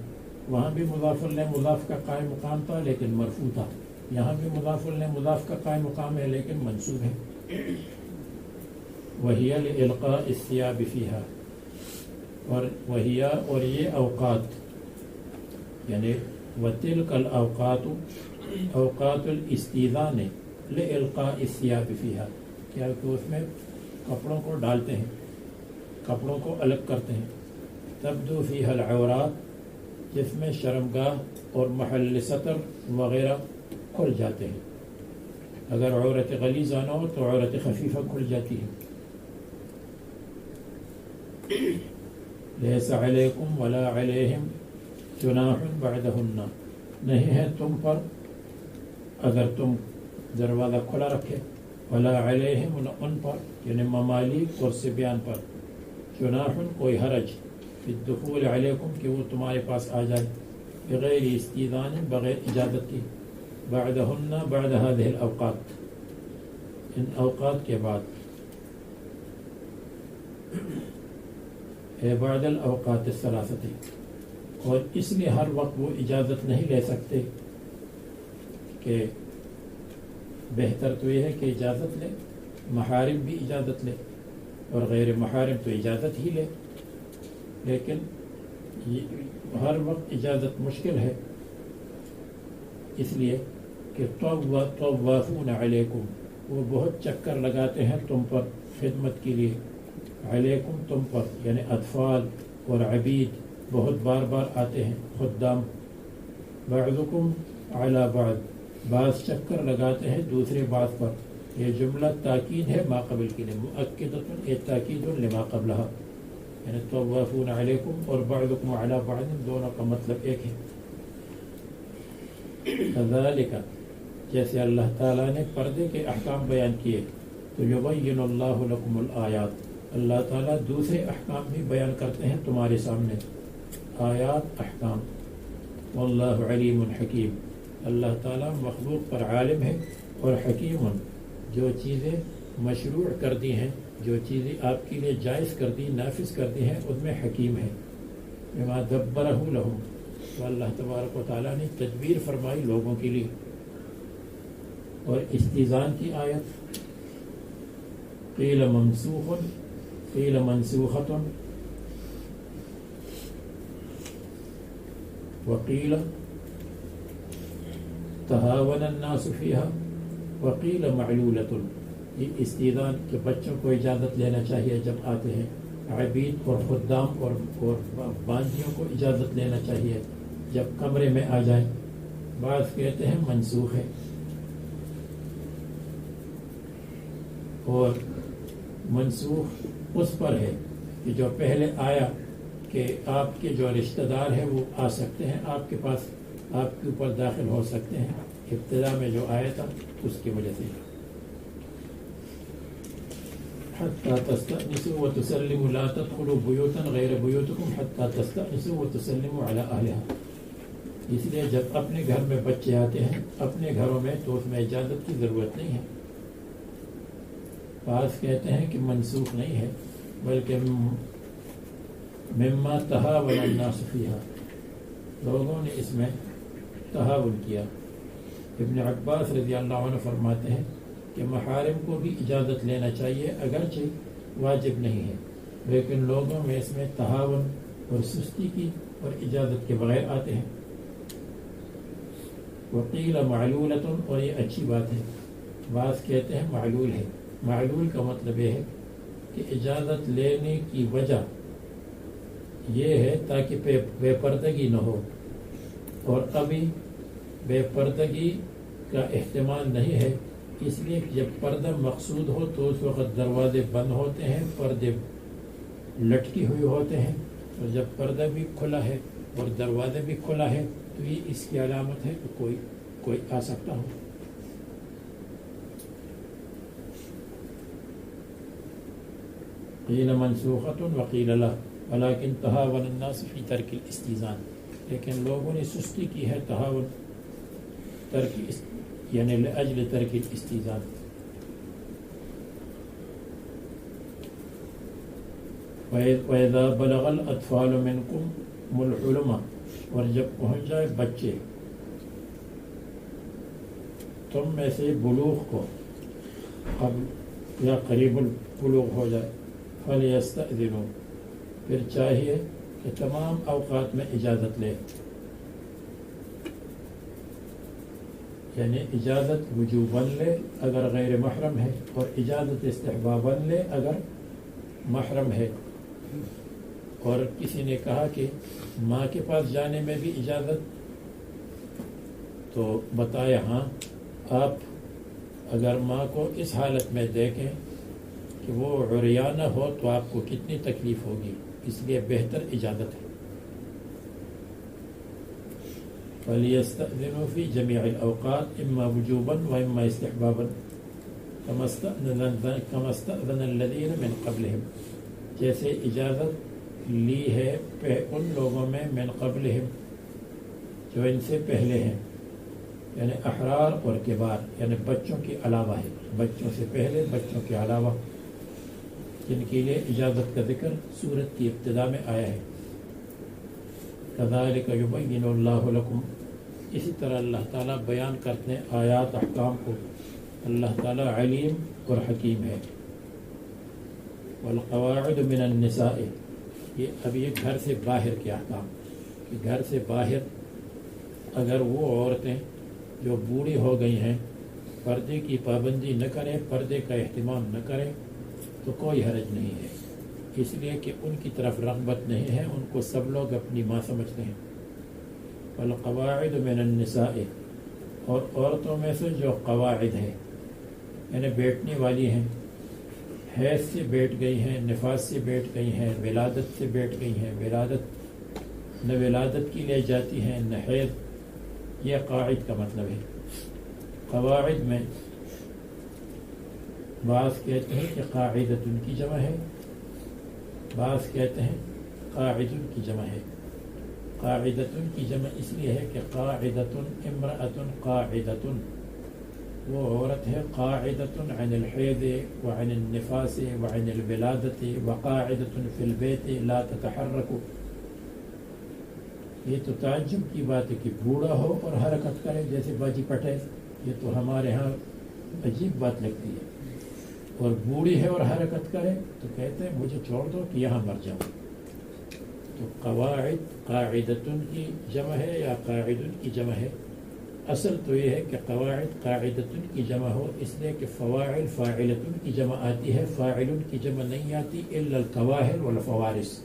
وہاں بھی مضاف الیہ مضاف کا قائم مقام تھا لیکن مرفوع تھا. یہاں بھی مضاف الیہ مضاف کا قائم مقام ہے لیکن منصوب ہے. وَهِيَ لِإِلْقَاءِ الثِّيَابِ فِيهَا، اور وہیا اور یہ اوقات یعنی وَتِلْكَ الْأَوْقَاتُ اوقات الاستیذان لِإِلْقَاءِ الثِّيَابِ فِيهَا، کیا کہ اس میں کپڑوں کو ڈالتے ہیں، کپڑوں کو الگ کرتے ہیں. تبدو فیہا العورات، جس میں شرمگاہ اور محل سطر وغیرہ کھل جاتے ہیں. اگر عورت غلیظہ نہ ہو تو عورت خفیفہ کھل جاتی ہے. لیس علیکم ولا علیہم جناح بعدہن، نہیں ہے تم پر اگر تم دروازہ کھلا رکھے، ولا علیہم ان پر یعنی ممالک اور صبیان پر، جناح کوئی حرج، فی الدخول علیکم کہ وہ تمہارے پاس آ جائے، بغیر استئذان بغیر اجازت کی، بعدہن بعد هذه الاوقات ان اوقات کے بعد، بعد الاوقات الثلاثہ. اور اس لیے ہر وقت وہ اجازت نہیں لے سکتے، کہ بہتر تو یہ ہے کہ اجازت لے، محارم بھی اجازت لے اور غیر محارم تو اجازت ہی لے، لیکن ہر وقت اجازت مشکل ہے، اس لیے کہ طوافون علیکم، وہ بہت چکر لگاتے ہیں تم پر خدمت کے لیے، علیکم تم پر یعنی اطفال اور عبید بہت بار بار آتے ہیں، خدام. بعضکم علی بعض، بعض چکر لگاتے ہیں دوسرے بعض پر. یہ جملہ تاکید ہے ما قبل کے لیے، مؤکدۃ یہ تاکید لما قبلہا، یعنی طوافون علیکم اور بعضکم علی بعض دونوں کا مطلب ایک ہے. کذالک، جیسے اللہ تعالیٰ نے پردے کے احکام بیان کیے، تو یبین اللہ لکم الآیات، اللہ تعالیٰ دوسرے احکام بھی بیان کرتے ہیں تمہارے سامنے، آیات احکام. واللہ علیم حکیم، اللہ تعالیٰ مخلوق پر عالم ہے اور حکیم، جو چیزیں مشروع کر دی ہیں، جو چیزیں آپ کے لیے جائز کر دی نافذ کر دی ہیں، ان میں حکیم ہے. بما دبرہ لہم، تو اللہ تبارک و تعالیٰ نے تدبیر فرمائی لوگوں کے لیے. اور استئذان کی آیت قیل منسوخ قیل منسوخۃ وقیل تہاون الناس فیہا وقیل معلولۃ، یہ استئذان کہ بچوں کو اجازت لینا چاہیے جب آتے ہیں، عبید اور خدام اور باندیوں کو اجازت لینا چاہیے جب کمرے میں آ جائیں۔ بعض کہتے ہیں منسوخ ہے، اور منسوخ اس پر ہے کہ جو پہلے آیا کہ آپ کے جو رشتہ دار ہیں وہ آ سکتے ہیں آپ کے پاس، آپ کے اوپر داخل ہو سکتے ہیں، ابتدا میں جو آیا تھا اس کی وجہ سے۔ حتى تستأنسوا وتسلموا لا تدخلوا بيوتا غير بيوتكم حتى تستأنسوا وتسلموا على أهلها، اس لیے جب اپنے گھر میں بچے آتے ہیں اپنے گھروں میں تو اس میں اجازت کی ضرورت نہیں ہے۔ بعض کہتے ہیں کہ منسوخ نہیں ہے بلکہ مما تہاون الناس فیہا، لوگوں نے اس میں تہاون کیا۔ ابن عباس رضی اللہ عنہ فرماتے ہیں کہ محارم کو بھی اجازت لینا چاہیے اگرچہ واجب نہیں ہے، لیکن لوگوں میں اس میں تہاون اور سستی کی اور اجازت کے بغیر آتے ہیں۔ وقیل معلولۃ، اور یہ اچھی بات ہے، بعض کہتے ہیں معلول ہے۔ معلول کا مطلب یہ ہے کہ اجازت لینے کی وجہ یہ ہے تاکہ بے پردگی نہ ہو، اور ابھی بے پردگی کا احتمال نہیں ہے، اس لیے جب پردہ مقصود ہو تو اس وقت دروازے بند ہوتے ہیں، پردے لٹکی ہوئے ہوتے ہیں، اور جب پردہ بھی کھلا ہے اور دروازے بھی کھلا ہے تو یہ اس کی علامت ہے کہ کوئی آ سکتا ہو۔ قیل منسوخۃ وقیل لا ولکن تہاون الناس فی ترک الاستئذان، لیکن لوگوں نے سستی کی ہے تہاون یعنی لأجل ترک الاستئذان۔ وَإِذَا بَلَغَ الْأَطْفَالُ مِنْكُمُ الْحُلُمَ، اور جب پہنچ جائے بچے تم میں سے بلوغ کو، قبل یا قریب البلوغ ہو جائے، فَلْيَسْتَأْذِنُوا، پھر چاہیے کہ تمام اوقات میں اجازت لے، یعنی اجازت وجوباً لے اگر غیر محرم ہے، اور اجازت استحباباً لے اگر محرم ہے۔ اور کسی نے کہا کہ ماں کے پاس جانے میں بھی اجازت، تو بتایا ہاں، آپ اگر ماں کو اس حالت میں دیکھیں کہ وہ عریانہ ہو تو آپ کو کتنی تکلیف ہوگی، اس لیے بہتر اجازت ہے۔ فَلْيَسْتَأْذِنُوا فِي جَمِيعِ الْأَوْقَاتِ إِمَّا وُجُوبًا وَإِمَّا اسْتِحْبَابًا كَمَا اسْتَأْذَنَ الَّذِينَ مِنْ قَبْلِهِمْ، جیسے اجازت لی ہے ان لوگوں میں من قبلہم جو ان سے پہلے ہیں، یعنی احرار اور کبار، یعنی بچوں کے علاوہ ہے، بچوں سے پہلے بچوں کے علاوہ، جن کے لیے اجازت کا ذکر سورت کی ابتدا میں آیا ہے۔ كَذَلِكَ يُبَيِّنُ اللَّهُ لَكُمْ، اسی طرح اللہ تعالیٰ بیان کرتے ہیں آیات احکام کو، اللہ تعالیٰ علیم اور حکیم ہے۔ والقواعد من النساء، یہ اب یہ گھر سے باہر کے احکام، کہ گھر سے باہر اگر وہ عورتیں جو بوڑھی ہو گئی ہیں پردے کی پابندی نہ کریں، پردے کا اہتمام نہ کریں تو کوئی حرج نہیں ہے، اس لیے کہ ان کی طرف رغبت نہیں ہے، ان کو سب لوگ اپنی ماں سمجھتے ہیں۔ والقواعد من النساء، اور عورتوں میں سے جو قواعد ہیں یعنی بیٹھنے والی ہیں، حیض سے بیٹھ گئی ہیں، نفاس سے بیٹھ گئی ہیں، ولادت سے بیٹھ گئی ہیں، ولادت نہ ولادت کی لے جاتی ہیں نہ حیض، یہ قاعد کا مطلب ہے۔ قواعد میں بعض کہتے ہیں کہ قاعدۃ کی جمع ہے، بعض کہتے ہیں قاعد کی جمع ہے۔ قاعدۃ کی جمع اس لیے ہے کہ قاعدۃ امرأۃ قاعدۃ، وہ عورت ہے قاعدۃ عن الحیض وعن النفاس وعن الولادۃ وقاعدۃ فی البیت لا تتحرک۔ یہ تو تعجب کی بات ہے کہ بوڑھا ہو اور حرکت کرے جیسے باجی پٹیل، یہ تو ہمارے ہاں عجیب بات لگتی ہے، اور بوڑھی ہے اور حرکت کرے تو کہتے ہیں مجھے چھوڑ دو کہ یہاں مر جاؤں۔ تو قواعد قاعدۃ کی جمع ہے یا قاعد کی جمع ہے؟ اصل تو یہ ہے کہ قواعد قاعدتن کی جمع ہو، اس لیے کہ فواعل فاعلتن کی جمع آتی ہے، فاعلن کی جمع نہیں آتی الا القواہل والفوارس.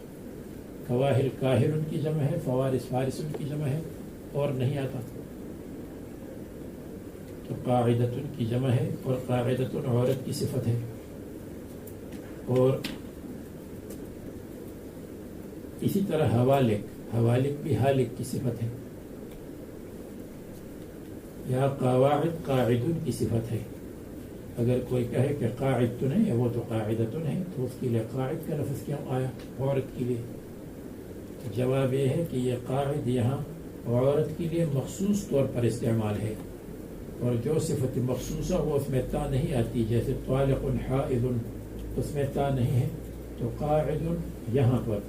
قواہل کاہلن کی جمع ہے، فوارس فارسن کی جمع ہے، اور نہیں آتا. تو قاعدتن کی جمع ہے، اور قاعدتن عورت کی صفت ہے. اور اسی طرح حوالق بھی حالق کی صفت ہے. یا قواعد قاعدن کی صفت ہے. اگر کوئی کہے کہ قاعد تو نہیں ہے، وہ تو قاعدتن ہے، تو اس کے لیے قاعد کا لفظ کیوں آیا عورت کے لیے؟ جواب یہ ہے کہ یہ قاعد یہاں عورت کے لیے مخصوص طور پر استعمال ہے، اور جو صفت مخصوصہ وہ اس میں تا نہیں آتی، جیسے طالق حائض اس میں تا نہیں ہے. تو قاعد یہاں پر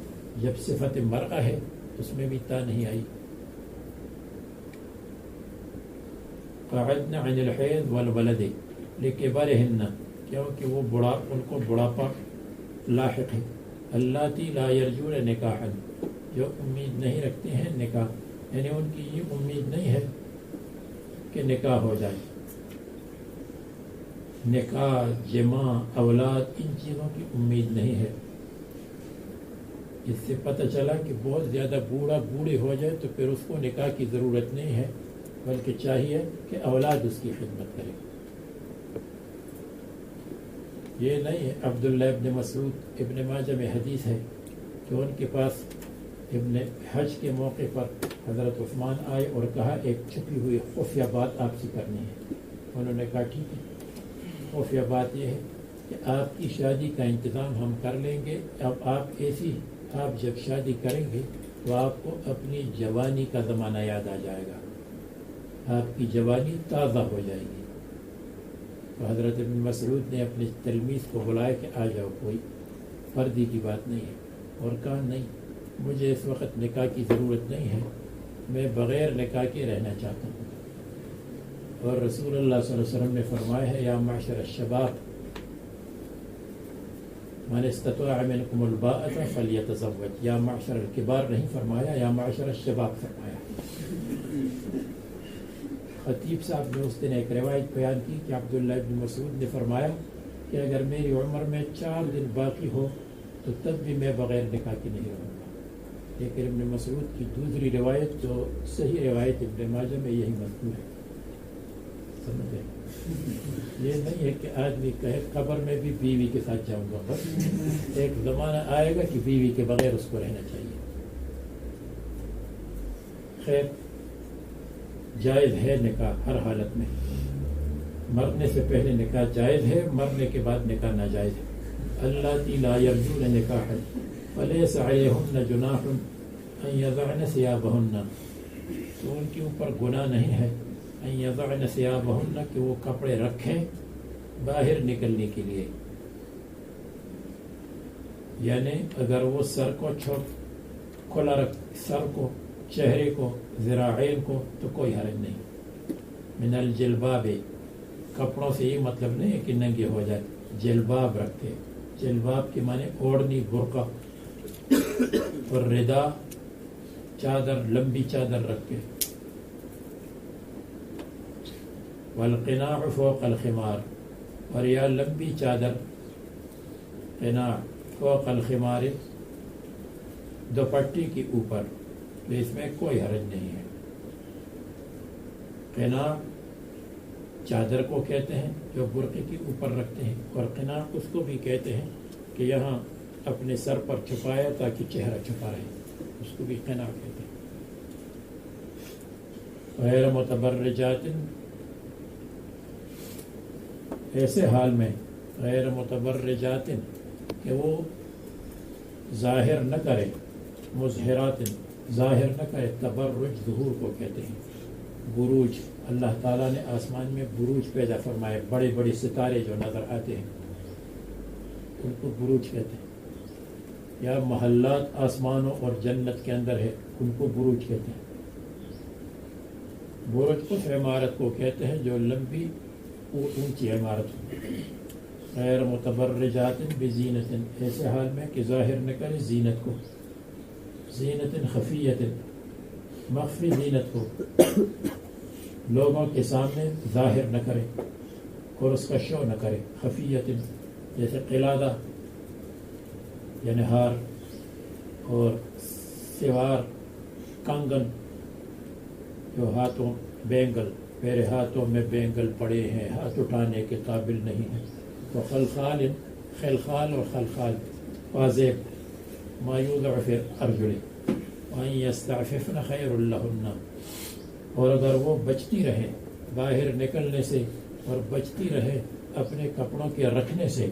جب صفت مرأہ ہے اس میں بھی تا نہیں آئی. قعدن عن الحیض والولد لکبرہن، کیونکہ وہ ان کو بڑھاپا لاحق ہے. اللاتی لا یرجون نکاحا، جو امید نہیں رکھتے ہیں نکاح، یعنی ان کی یہ امید نہیں ہے کہ نکاح ہو جائے. نکاح، جماع، اولاد، ان چیزوں کی امید نہیں ہے. اس سے پتہ چلا کہ بہت زیادہ بوڑھے ہو جائے تو پھر اس کو نکاح کی ضرورت نہیں ہے، بلکہ چاہیے کہ اولاد اس کی خدمت کرے. یہ نہیں ہے. عبداللہ ابن مسعود ابن ماجہ میں حدیث ہے کہ ان کے پاس ابن حج کے موقع پر حضرت عثمان آئے اور کہا ایک چھپی ہوئی خفیہ بات آپ سے کرنی ہے. انہوں نے کہا ٹھیک ہے. خفیہ بات یہ ہے کہ آپ کی شادی کا انتظام ہم کر لیں گے. اب آپ جب شادی کریں گے تو آپ کو اپنی جوانی کا زمانہ یاد آ جائے گا، آپ کی جوانی تازہ ہو جائے گی. تو حضرت ابن مسعود نے اپنے تلمیذ کو بلایا کہ آ جاؤ، کوئی فردی کی بات نہیں ہے. اور کہا نہیں، مجھے اس وقت نکاح کی ضرورت نہیں ہے، میں بغیر نکاح کے رہنا چاہتا ہوں. اور رسول اللہ صلی اللہ علیہ وسلم نے فرمایا ہے یا معشر الشباب من استطاع منکم الباءة فلیتزوج. یا معشر الکبار نہیں فرمایا، یا معشر الشباب فرمایا. خطیب صاحب نے اس دن ایک روایت بیان کی کہ عبداللہ ابن مسعود نے فرمایا کہ اگر میری عمر میں 4 دن باقی ہو تو تب بھی میں بغیر نکاح کے نہیں رہوں گا. لیکن ابن مسعود کی دوسری روایت جو صحیح روایت ابن ماجہ میں یہی مذکور ہے. سمجھے؟ یہ نہیں ہے کہ آدمی کہے قبر میں بھی بیوی کے ساتھ جاؤں گا. بس ایک زمانہ آئے گا کہ بیوی کے بغیر اس کو رہنا چاہیے. خیر، جائز ہے نکاح ہر حالت میں. مرنے سے پہلے نکاح جائز ہے، مرنے کے بعد نکاح ناجائز ہے. اللاتی لا یرجون نکاحا فلیس علیہن جناح ان یضعن ثیابہن، تو ان کے اوپر گناہ نہیں ہے ان یضعن ثیابہن کہ وہ کپڑے رکھیں باہر نکلنے کے لیے. یعنی اگر وہ سر کو کھلا رکھ، سر کو، چہرے کو، ذراعین کو، تو کوئی حرج نہیں. من الجلباب، کپڑوں سے یہ مطلب نہیں ہے کہ ننگے ہو جائے. جلباب رکھتے، جلباب کے معنی اوڑھنی، برقع، اور ردا چادر، لمبی چادر رکھتے. والقناع فوق الخمار، اور یا لمبی چادر قناع فوق الخمار، دوپٹی کے اوپر، تو اس میں کوئی حرج نہیں ہے. قناع چادر کو کہتے ہیں جو برقعے کے اوپر رکھتے ہیں، اور قناع اس کو بھی کہتے ہیں کہ یہاں اپنے سر پر چھپایا تاکہ چہرہ چھپا رہے، اس کو بھی قناع کہتے ہیں. غیر متبرجات، ایسے حال میں غیر متبرجات کہ وہ ظاہر نہ کرے، مظہرات ظاہر نہ کرے. تبرج ظہور کو کہتے ہیں. بروج، اللہ تعالیٰ نے آسمان میں بروج پیدا فرمائے، بڑے بڑے ستارے جو نظر آتے ہیں ان کو بروج کہتے ہیں. یا محلات آسمانوں اور جنت کے اندر ہے، ان کو بروج کہتے ہیں. برج اس عمارت کو کہتے ہیں جو لمبی اور اونچی عمارت ہو. غیر متبرجات بزینت، ایسے حال میں کہ ظاہر نہ کرے زینت کو. زینت خفیت، مخفی زینت کو. لوگوں کے سامنے ظاہر نہ کرے اور اس کا شو نہ کرے. خفیت جیسے قلادہ یعنی ہار اور سوار کنگن جو ہاتھوں بینگل میرے ہاتھوں میں بینگل پڑے ہیں ہاتھ اٹھانے کے قابل نہیں ہیں. تو خلخال خلخال اور خلخال واضح ما یوضع فی الارجل وان یستعففن خیر لہن. اور اگر وہ بچتی رہے باہر نکلنے سے اور بچتی رہے اپنے کپڑوں کے رکھنے سے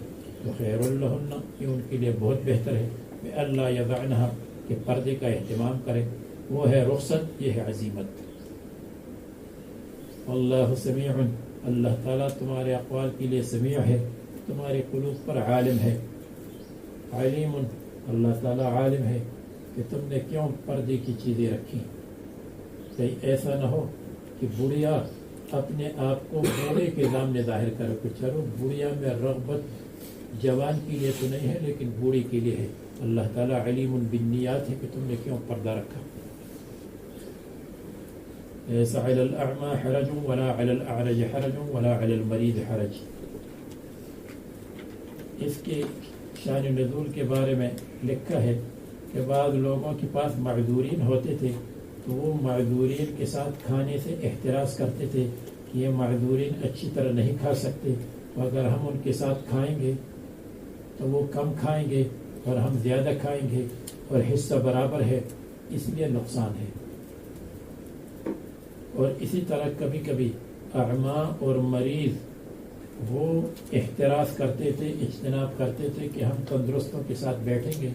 تو خیر لہن یہ ان کے لیے بہت بہتر ہے. کہ اللہ یضعنہا کہ پردے کا اہتمام کرے وہ ہے رخصت یہ ہے عزیمت. اللہ سمیع اللہ تعالیٰ تمہارے اقوال کے لیے سمیع ہے تمہارے قلوب پر عالم ہے. علیم اللہ تعالیٰ عالم ہے کہ تم نے کیوں پردے کی چیزیں رکھی. کہیں ایسا نہ ہو کہ بڑھیا اپنے آپ کو بوڑھے کے سامنے ظاہر کرو کہ چلو بڑھیا میں رغبت جوان کے لیے تو نہیں ہے لیکن بوڑھی کے لیے ہے. اللہ تعالیٰ علیم بالنیات ہے کہ تم نے کیوں پردہ رکھا. ليس على الأعمى حرج ولا على الأعرج حرج ولا على المريض حرج. اس کے شان نزول کے بارے میں لکھا ہے کہ بعض لوگوں کے پاس معذورین ہوتے تھے تو وہ معذورین کے ساتھ کھانے سے احتراز کرتے تھے کہ یہ معذورین اچھی طرح نہیں کھا سکتے تو اگر ہم ان کے ساتھ کھائیں گے تو وہ کم کھائیں گے اور ہم زیادہ کھائیں گے اور حصہ برابر ہے اس لیے نقصان ہے. اور اسی طرح کبھی کبھی اعمى اور مریض وہ احتراز کرتے تھے اجتناب کرتے تھے کہ ہم تندرستوں کے ساتھ بیٹھیں گے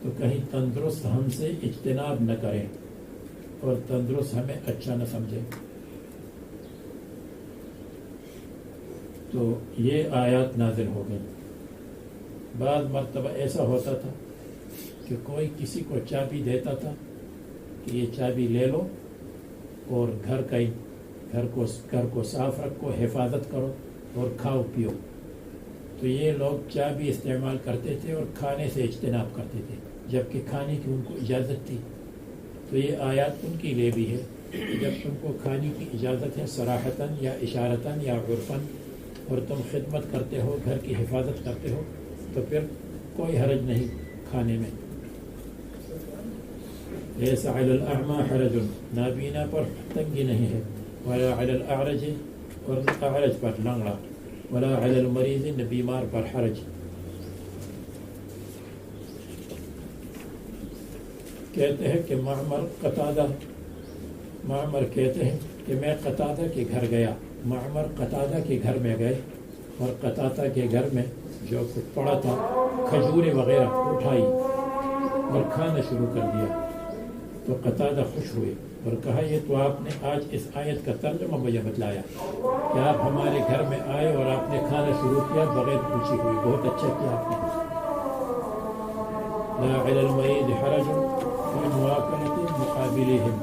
تو کہیں تندرست ہم سے اجتناب نہ کریں اور تندرست ہمیں اچھا نہ سمجھے. تو یہ آیات نازل ہو گئی. بعض مرتبہ ایسا ہوتا تھا کہ کوئی کسی کو چابی دیتا تھا کہ یہ چابی لے لو اور گھر کو صاف رکھو حفاظت کرو اور کھاؤ پیو. تو یہ لوگ چابی استعمال کرتے تھے اور کھانے سے اجتناب کرتے تھے جبکہ کھانے کی ان کو اجازت تھی. تو یہ آیات ان کے لیے بھی ہے جب تم کو کھانے کی اجازت ہے صراحتاً یا اشارتاً یا عرفاً اور تم خدمت کرتے ہو گھر کی حفاظت کرتے ہو تو پھر کوئی حرج نہیں کھانے میں. ليس على الأعمى حرج نابینا پر تنگی نہیں ہے ولا على الأعرج اور اعرج پر لنگڑا ولا على المریض بیمار پر حرج. کہتے ہیں کہ معمر کہتے ہیں کہ میں قتادہ کے گھر گیا. معمر قتادہ کے گھر میں گئے اور قتادہ کے گھر میں جو کچھ پڑا تھا کھجوریں وغیرہ اٹھائی اور کھانا شروع کر دیا. تو قتادہ خوش ہوئے اور کہا یہ تو آپ نے آج اس آیت کا ترجمہ مجھے بتلایا کہ آپ ہمارے گھر میں آئے اور آپ نے کھانا شروع کیا بغیر پوچھی ہوئی. بہت اچھا کیا آپ نے. لا علی المریض حرج فی مواکلۃ مقابلہم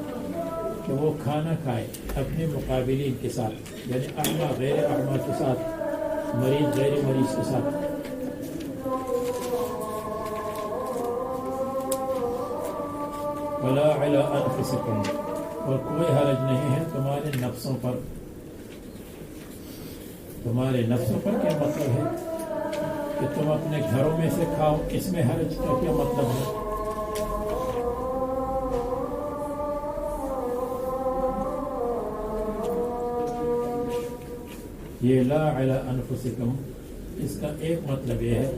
کہ وہ کھانا کھائے اپنے مقابلین کے ساتھ یعنی اعمى غیر اعمى کے ساتھ مریض غیر مریض کے ساتھ. ولا علی انفسکم اور کوئی حرج نہیں ہے تمہارے نفسوں پر. تمہارے نفسوں پر کیا مطلب ہے کہ تم اپنے گھروں میں سے کھاؤ اس میں حرج کا کیا مطلب ہے. یہ لا علی انفسکم اس کا ایک مطلب یہ ہے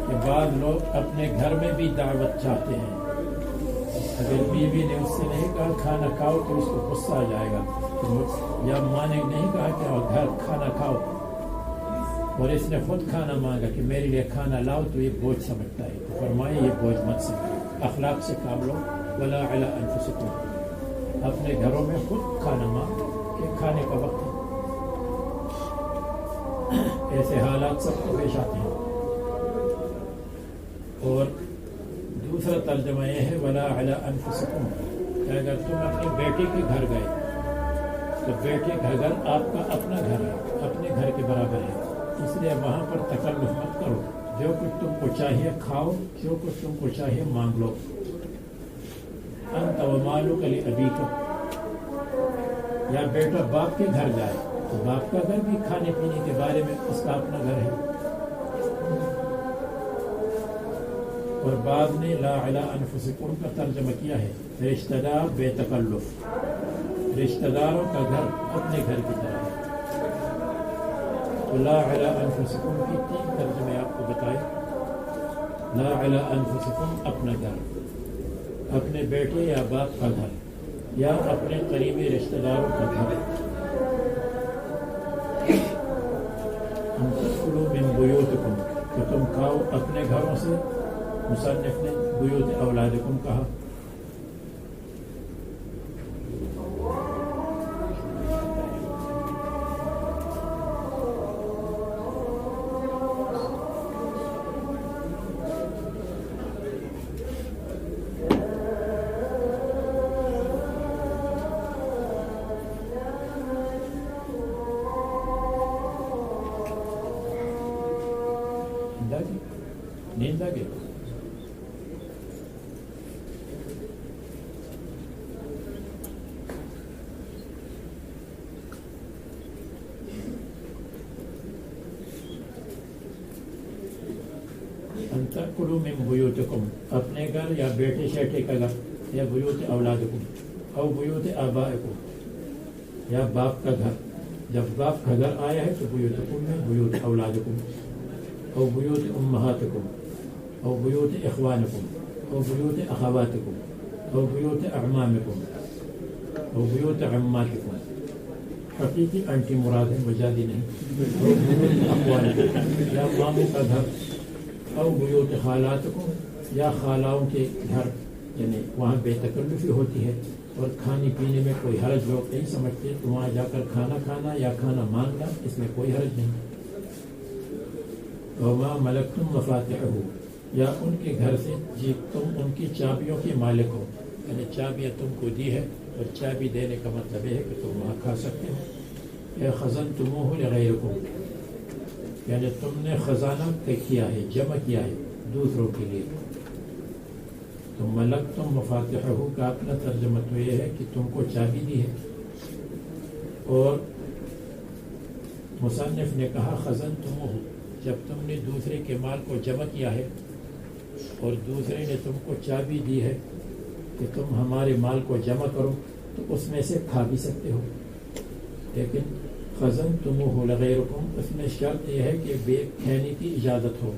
کہ بعض لوگ اپنے گھر میں بھی دعوت چاہتے ہیں. اگر بیوی نے اس سے نہیں کہا کھانا کھاؤ تو اس کو غصہ آ جائے گا یا ماں نے نہیں کہا کہ گھر کھانا کھاؤ اور اس نے خود کھانا مانگا کہ میرے لیے کھانا لاؤ تو یہ بوجھ سمجھتا ہے. تو فرمائے یہ بوجھ مت سمجھو اخلاق سے کام لو. ولا علی انفسکم اپنے گھروں میں خود کھانا مانگ کہ کھانے کا وقت ہے. ایسے حالات سب کو پیش آتے ہیں. اور دوسرا ترجمہ یہ ہے ولا علی انفسکم کہ اگر تم اپنے بیٹے کے گھر گئے تو بیٹے کا گھر آپ کا اپنا گھر ہے اپنے گھر کے برابر ہے اس لیے وہاں پر تکلف مت کرو. جو کچھ تم کو چاہیے کھاؤ جو کچھ تم کو چاہیے مانگ لو. انت ومالک لابیک یا بیٹا باپ کے گھر جائے تو باپ کا گھر بھی کھانے پینے کے بارے میں اس کا اپنا گھر ہے. اور بعض نے لا علی انفسکم کا ترجمہ کیا ہے رشتہ دار بے تکلف، رشتہ داروں کا گھر اپنے گھر کی طرح ہے. تو لا علی انفسکم کی 3 ترجمے آپ کو بتائے. لا علی انفسکم اپنا گھر، اپنے بیٹے یا باپ کا گھر، یا اپنے قریبی رشتہ داروں کا گھر. ان تأکلوا من بیوتکم کہ تم کھاؤ اپنے گھروں سے. مصنف نے بیوت اولادکم کہا. نیند آ گئی. ان تأکلوا من بیوتکم اپنے گھر یا بیٹے شیٹے کا گھر، یا بیوت اولادکم او بیوت آبائکم یا باپ کا گھر. جب باپ کا گھر آیا ہے تو بیوتکم میں بیوت اولادکم او بیوت امہاتکم او بیوت اخوانکم او بیوت اخواتکم او بیوت اعمامکم او بیوت عماتکم. حقیقی انٹی مراد ہے، مجازی نہیں. او بیوت اخوانکم یا ماموں کا گھر، او بیوت خالاتکم یا خالاؤں کے گھر، یعنی وہاں بے تکلفی ہوتی ہے اور کھانے پینے میں کوئی حرج لوگ نہیں سمجھتے، تو وہاں جا کر کھانا کھانا یا کھانا مانگنا اس میں کوئی حرج نہیں. وما ملکتم مفاتحہ یا ان کے گھر سے جی تم ان کی چابیوں کے مالک ہو، یعنی چابیاں تم کو دی ہے اور چابی دینے کا مطلب یہ ہے کہ تم وہاں کھا سکتے ہو. یا خزنتموہ لغیرکم یعنی تم نے خزانہ کیا ہے، جمع کیا ہے دوسروں کے لیے. تو ملکتم مفاتحہ کا اپنا ترجمہ تو یہ ہے کہ تم کو چابی دی ہے. اور مصنف نے کہا خزنتموہ جب تم نے دوسرے کے مال کو جمع کیا ہے اور دوسرے نے تم کو چابی دی ہے کہ تم ہمارے مال کو جمع کرو، تو اس میں سے کھا بھی سکتے ہو. لیکن خزنتموہ لغیرکم اس میں شرط یہ ہے کہ بے کھانے کی اجازت ہو.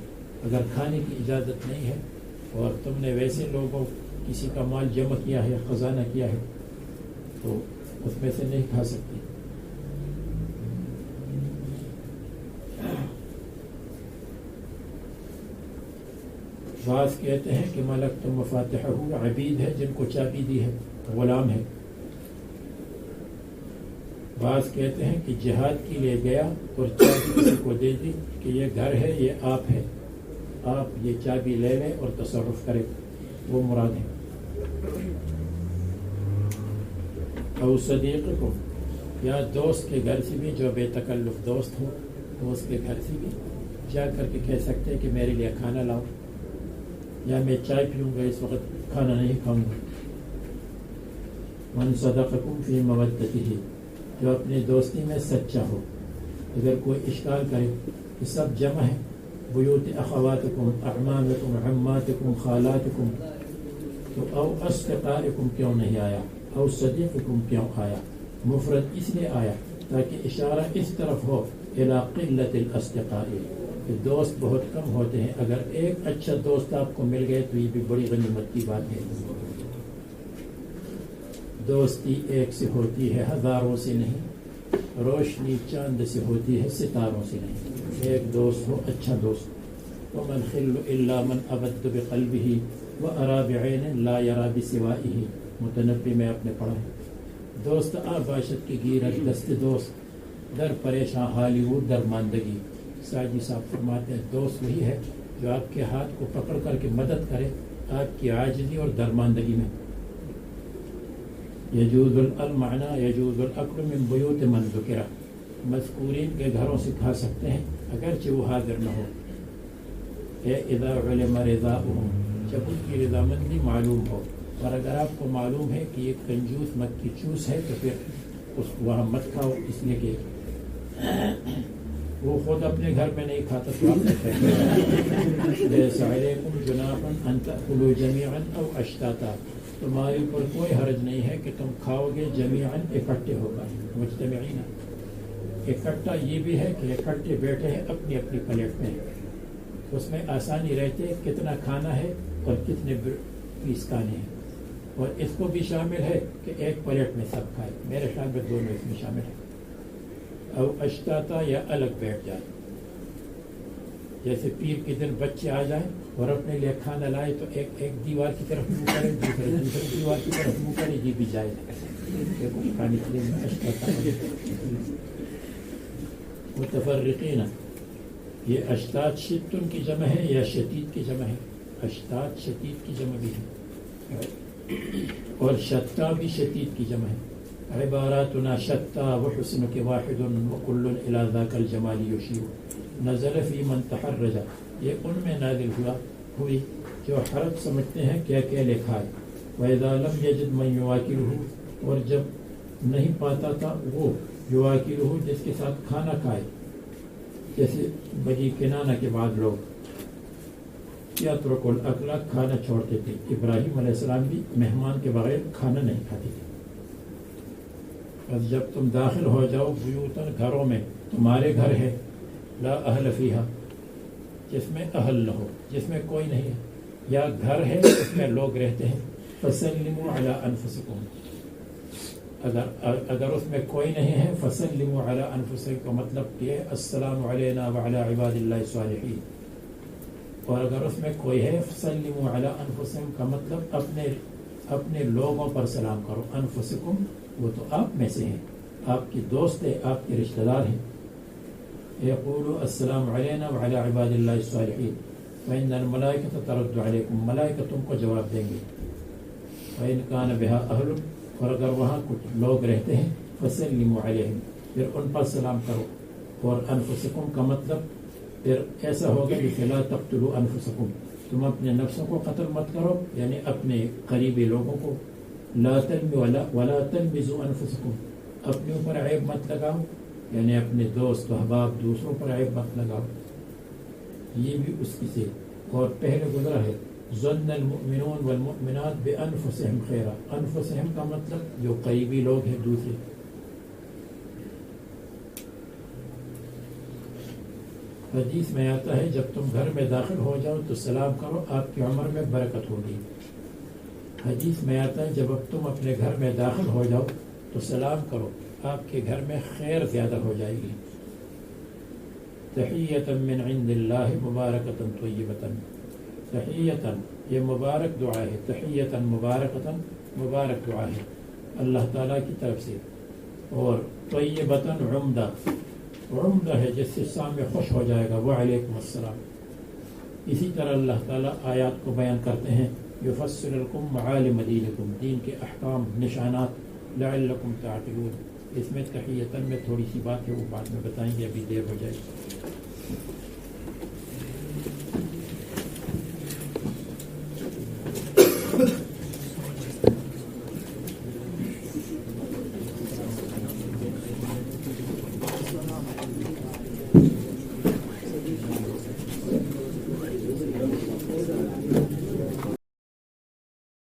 اگر کھانے کی اجازت نہیں ہے اور تم نے ویسے لوگوں کسی کا مال جمع کیا ہے، خزانہ کیا ہے، تو اس میں سے نہیں کھا سکتے. بعض کہتے ہیں کہ ملکتم مفاتحہ عبید ہے جن کو چابی دی ہے، غلام ہے. بعض کہتے ہیں کہ جہاد کے لیے گیا اور چابی کسی کو دے دی کہ یہ گھر ہے، یہ آپ ہے، آپ یہ چابی لے لیں اور تصرف کریں، وہ مراد ہے. او صدیقکم یا دوست کے گھر سے بھی جو بے تکلف دوست ہو، دوست کے گھر سے بھی جا کر کے کہہ سکتے ہیں کہ میرے لیے کھانا لاؤ، یا میں چائے پیوں گا، اس وقت کھانا نہیں کھاؤں گا. من صدقکم فی مودتہ جو اپنی دوستی میں سچا ہو. اگر کوئی اشکال کرے کہ سب جمع ہے، بیوت اخواتکم اعمامکم عماتکم خالاتکم، تو او اصدقائکم کیوں نہیں آیا، او صدیقکم کیوں آیا؟ مفرد اس لیے آیا تاکہ اشارہ اس طرف ہو الی قلت الاصدقاء کہ دوست بہت کم ہوتے ہیں. اگر ایک اچھا دوست آپ کو مل گئے تو یہ بھی بڑی غنیمت کی بات ہے. دوستی ایک سے ہوتی ہے، ہزاروں سے نہیں. روشنی چاند سے ہوتی ہے، ستاروں سے نہیں. ایک دوست ہو، اچھا دوست. وَمَا الْخِلُّ إِلَّا مَنْ أَبَدَّ بِقَلْبِهِ وَأَرَى بِعَيْنٍ لَا يَرَى بِسِوَائِهِ. متنبی میں آپ نے پڑھا ہے. دوست آ باشد کی گیرت دست دوست در پریشاں حالی و درماندگی. ساجی صاحب فرماتے ہیں دوست وہی ہے جو آپ کے ہاتھ کو پکڑ کر کے مدد کرے آپ کی عاجزی اور درماندگی میں. یجوز المعنی یجوز الاکل من بیوت من ذکر مذکورین کے گھروں سے کھا سکتے ہیں اگرچہ وہ حاضر نہ ہو. اذا علم رضاؤہم جب ان کی رضامندی معلوم ہو. اور اگر آپ کو معلوم ہے کہ یہ کنجوس مکی چوس ہے تو پھر اس وہاں مت کھاؤ، اس لیے کہ وہ خود اپنے گھر میں نہیں کھاتا تو آپ نے لیس علیکم جناح ان تأکلوا جمیعا او اشتاتا، تمہارے اوپر کوئی حرج نہیں ہے کہ تم کھاؤ گے جمیعا اکٹھے ہو کر، مجتمعین اکٹھا یہ بھی ہے کہ اکٹھے بیٹھے ہیں اپنی اپنی پلیٹ میں، اس میں آسانی رہتے کتنا کھانا ہے اور کتنے پیس کھانے ہیں، اور اس کو بھی شامل ہے کہ ایک پلیٹ میں سب کھائے، میرے خیال میں دونوں اس میں شامل ہے، او اشتاتا یا الگ بیٹھ جائے، جیسے پیر کے دن بچے آ جائیں اور اپنے لیے کھانا لائے تو ایک دیوار کی طرف منہ کرے، دوسری دیوار کی طرف منہ کرے، یہ بھی جائے کھانے کے لیے اشتاتا۔ متفرقین، یہ اشتات شتن کی جمع ہے یا شدید کی جمع ہے؟ اشتات شدید کی جمع بھی ہے اور شتا بھی شدید کی جمع ہے۔ عباراتنا شتا وحسنک واحد وکل الی ذاک الجمال یشیر، نزل فی من تحرج، یہ ان میں نازل ہوئی جو حرج سمجھتے ہیں کہ اکیلے کھائے، وَإِذَا لَمْ يَجِدْ مَنْ يُوَاكِلُهُ، اور جب نہیں پاتا تھا وہ یواکلہ جس کے ساتھ کھانا کھائے، جیسے بنی کنانہ کے بعد لوگ یترک الاکل، کھانا چھوڑتے تھے، ابراہیم علیہ السلام بھی مہمان کے بغیر کھانا نہیں کھاتے تھے۔ بس جب تم داخل ہو جاؤ بیوتن، گھروں میں، تمہارے گھر ہے، لا اہل فیہا، جس میں اہل نہ ہو، جس میں کوئی نہیں ہے، یا گھر ہے اس میں لوگ رہتے ہیں، فسلموا علی انفسکم، اگر اس میں کوئی نہیں ہے فسلموا علی انفسکم کا مطلب یہ ہے السلام علینا وعلی عباد اللہ الصالحین، اور اگر اس میں کوئی ہے فسلموا علی انفسکم کا مطلب اپنے لوگوں پر سلام کرو، انفسکم وہ تو آپ میں سے ہیں، آپ کی دوست ہے، آپ کے رشتہ دار ہیں، یقولوا السلام علینا وعلی عباد اللہ الصالحین فإن الملائکۃ ترد علیکم، ملائکہ تم کو جواب دیں گے، وإن کان بها اہل، اور اگر وہاں کچھ لوگ رہتے ہیں فسلموا علیہم، پھر ان پر سلام کرو، اور انفسکم کا مطلب پھر ایسا ہوگا کہ لا تقتلوا انفسکم، تم اپنے نفسوں کو قتل مت کرو، یعنی اپنے قریبی لوگوں کو، لا ولا تلمزوا انفسکم، اپنے اوپر عیب مت لگاؤ، یعنی اپنے دوست احباب دوسروں پر عیب مت لگاؤ، یہ بھی اس کی سے، اور پہلے گزرا ہے ظن المؤمنون والمؤمنات بانفسهم خیرا، انفسهم کا مطلب جو قریبی لوگ ہیں دوسرے۔ حدیث میں آتا ہے جب تم گھر میں داخل ہو جاؤ تو سلام کرو، آپ کی عمر میں برکت ہوگی۔ حدیث میں آتا ہے جب اب تم اپنے گھر میں داخل ہو جاؤ تو سلام کرو، آپ کے گھر میں خیر زیادہ ہو جائے گی۔ تحیۃ من عند اللہ مبارکۃ طیبۃ، تحیۃ یہ مبارک دعا ہے، تحیۃ مبارکۃ مبارک دعا ہے اللہ تعالیٰ کی طرف سے، اور طیبۃ عمدہ، عمدہ ہے جس سے سامع خوش ہو جائے گا، وعلیکم السلام۔ اسی طرح اللہ تعالیٰ آیات کو بیان کرتے ہیں، یفصل لکم معالم دینکم، دین کے احکام نشانات، لعلکم تعقلون، اس میں تحیۃ میں تھوڑی سی بات ہے وہ بعد میں بتائیں گے، ابھی دیر ہو جائے گی۔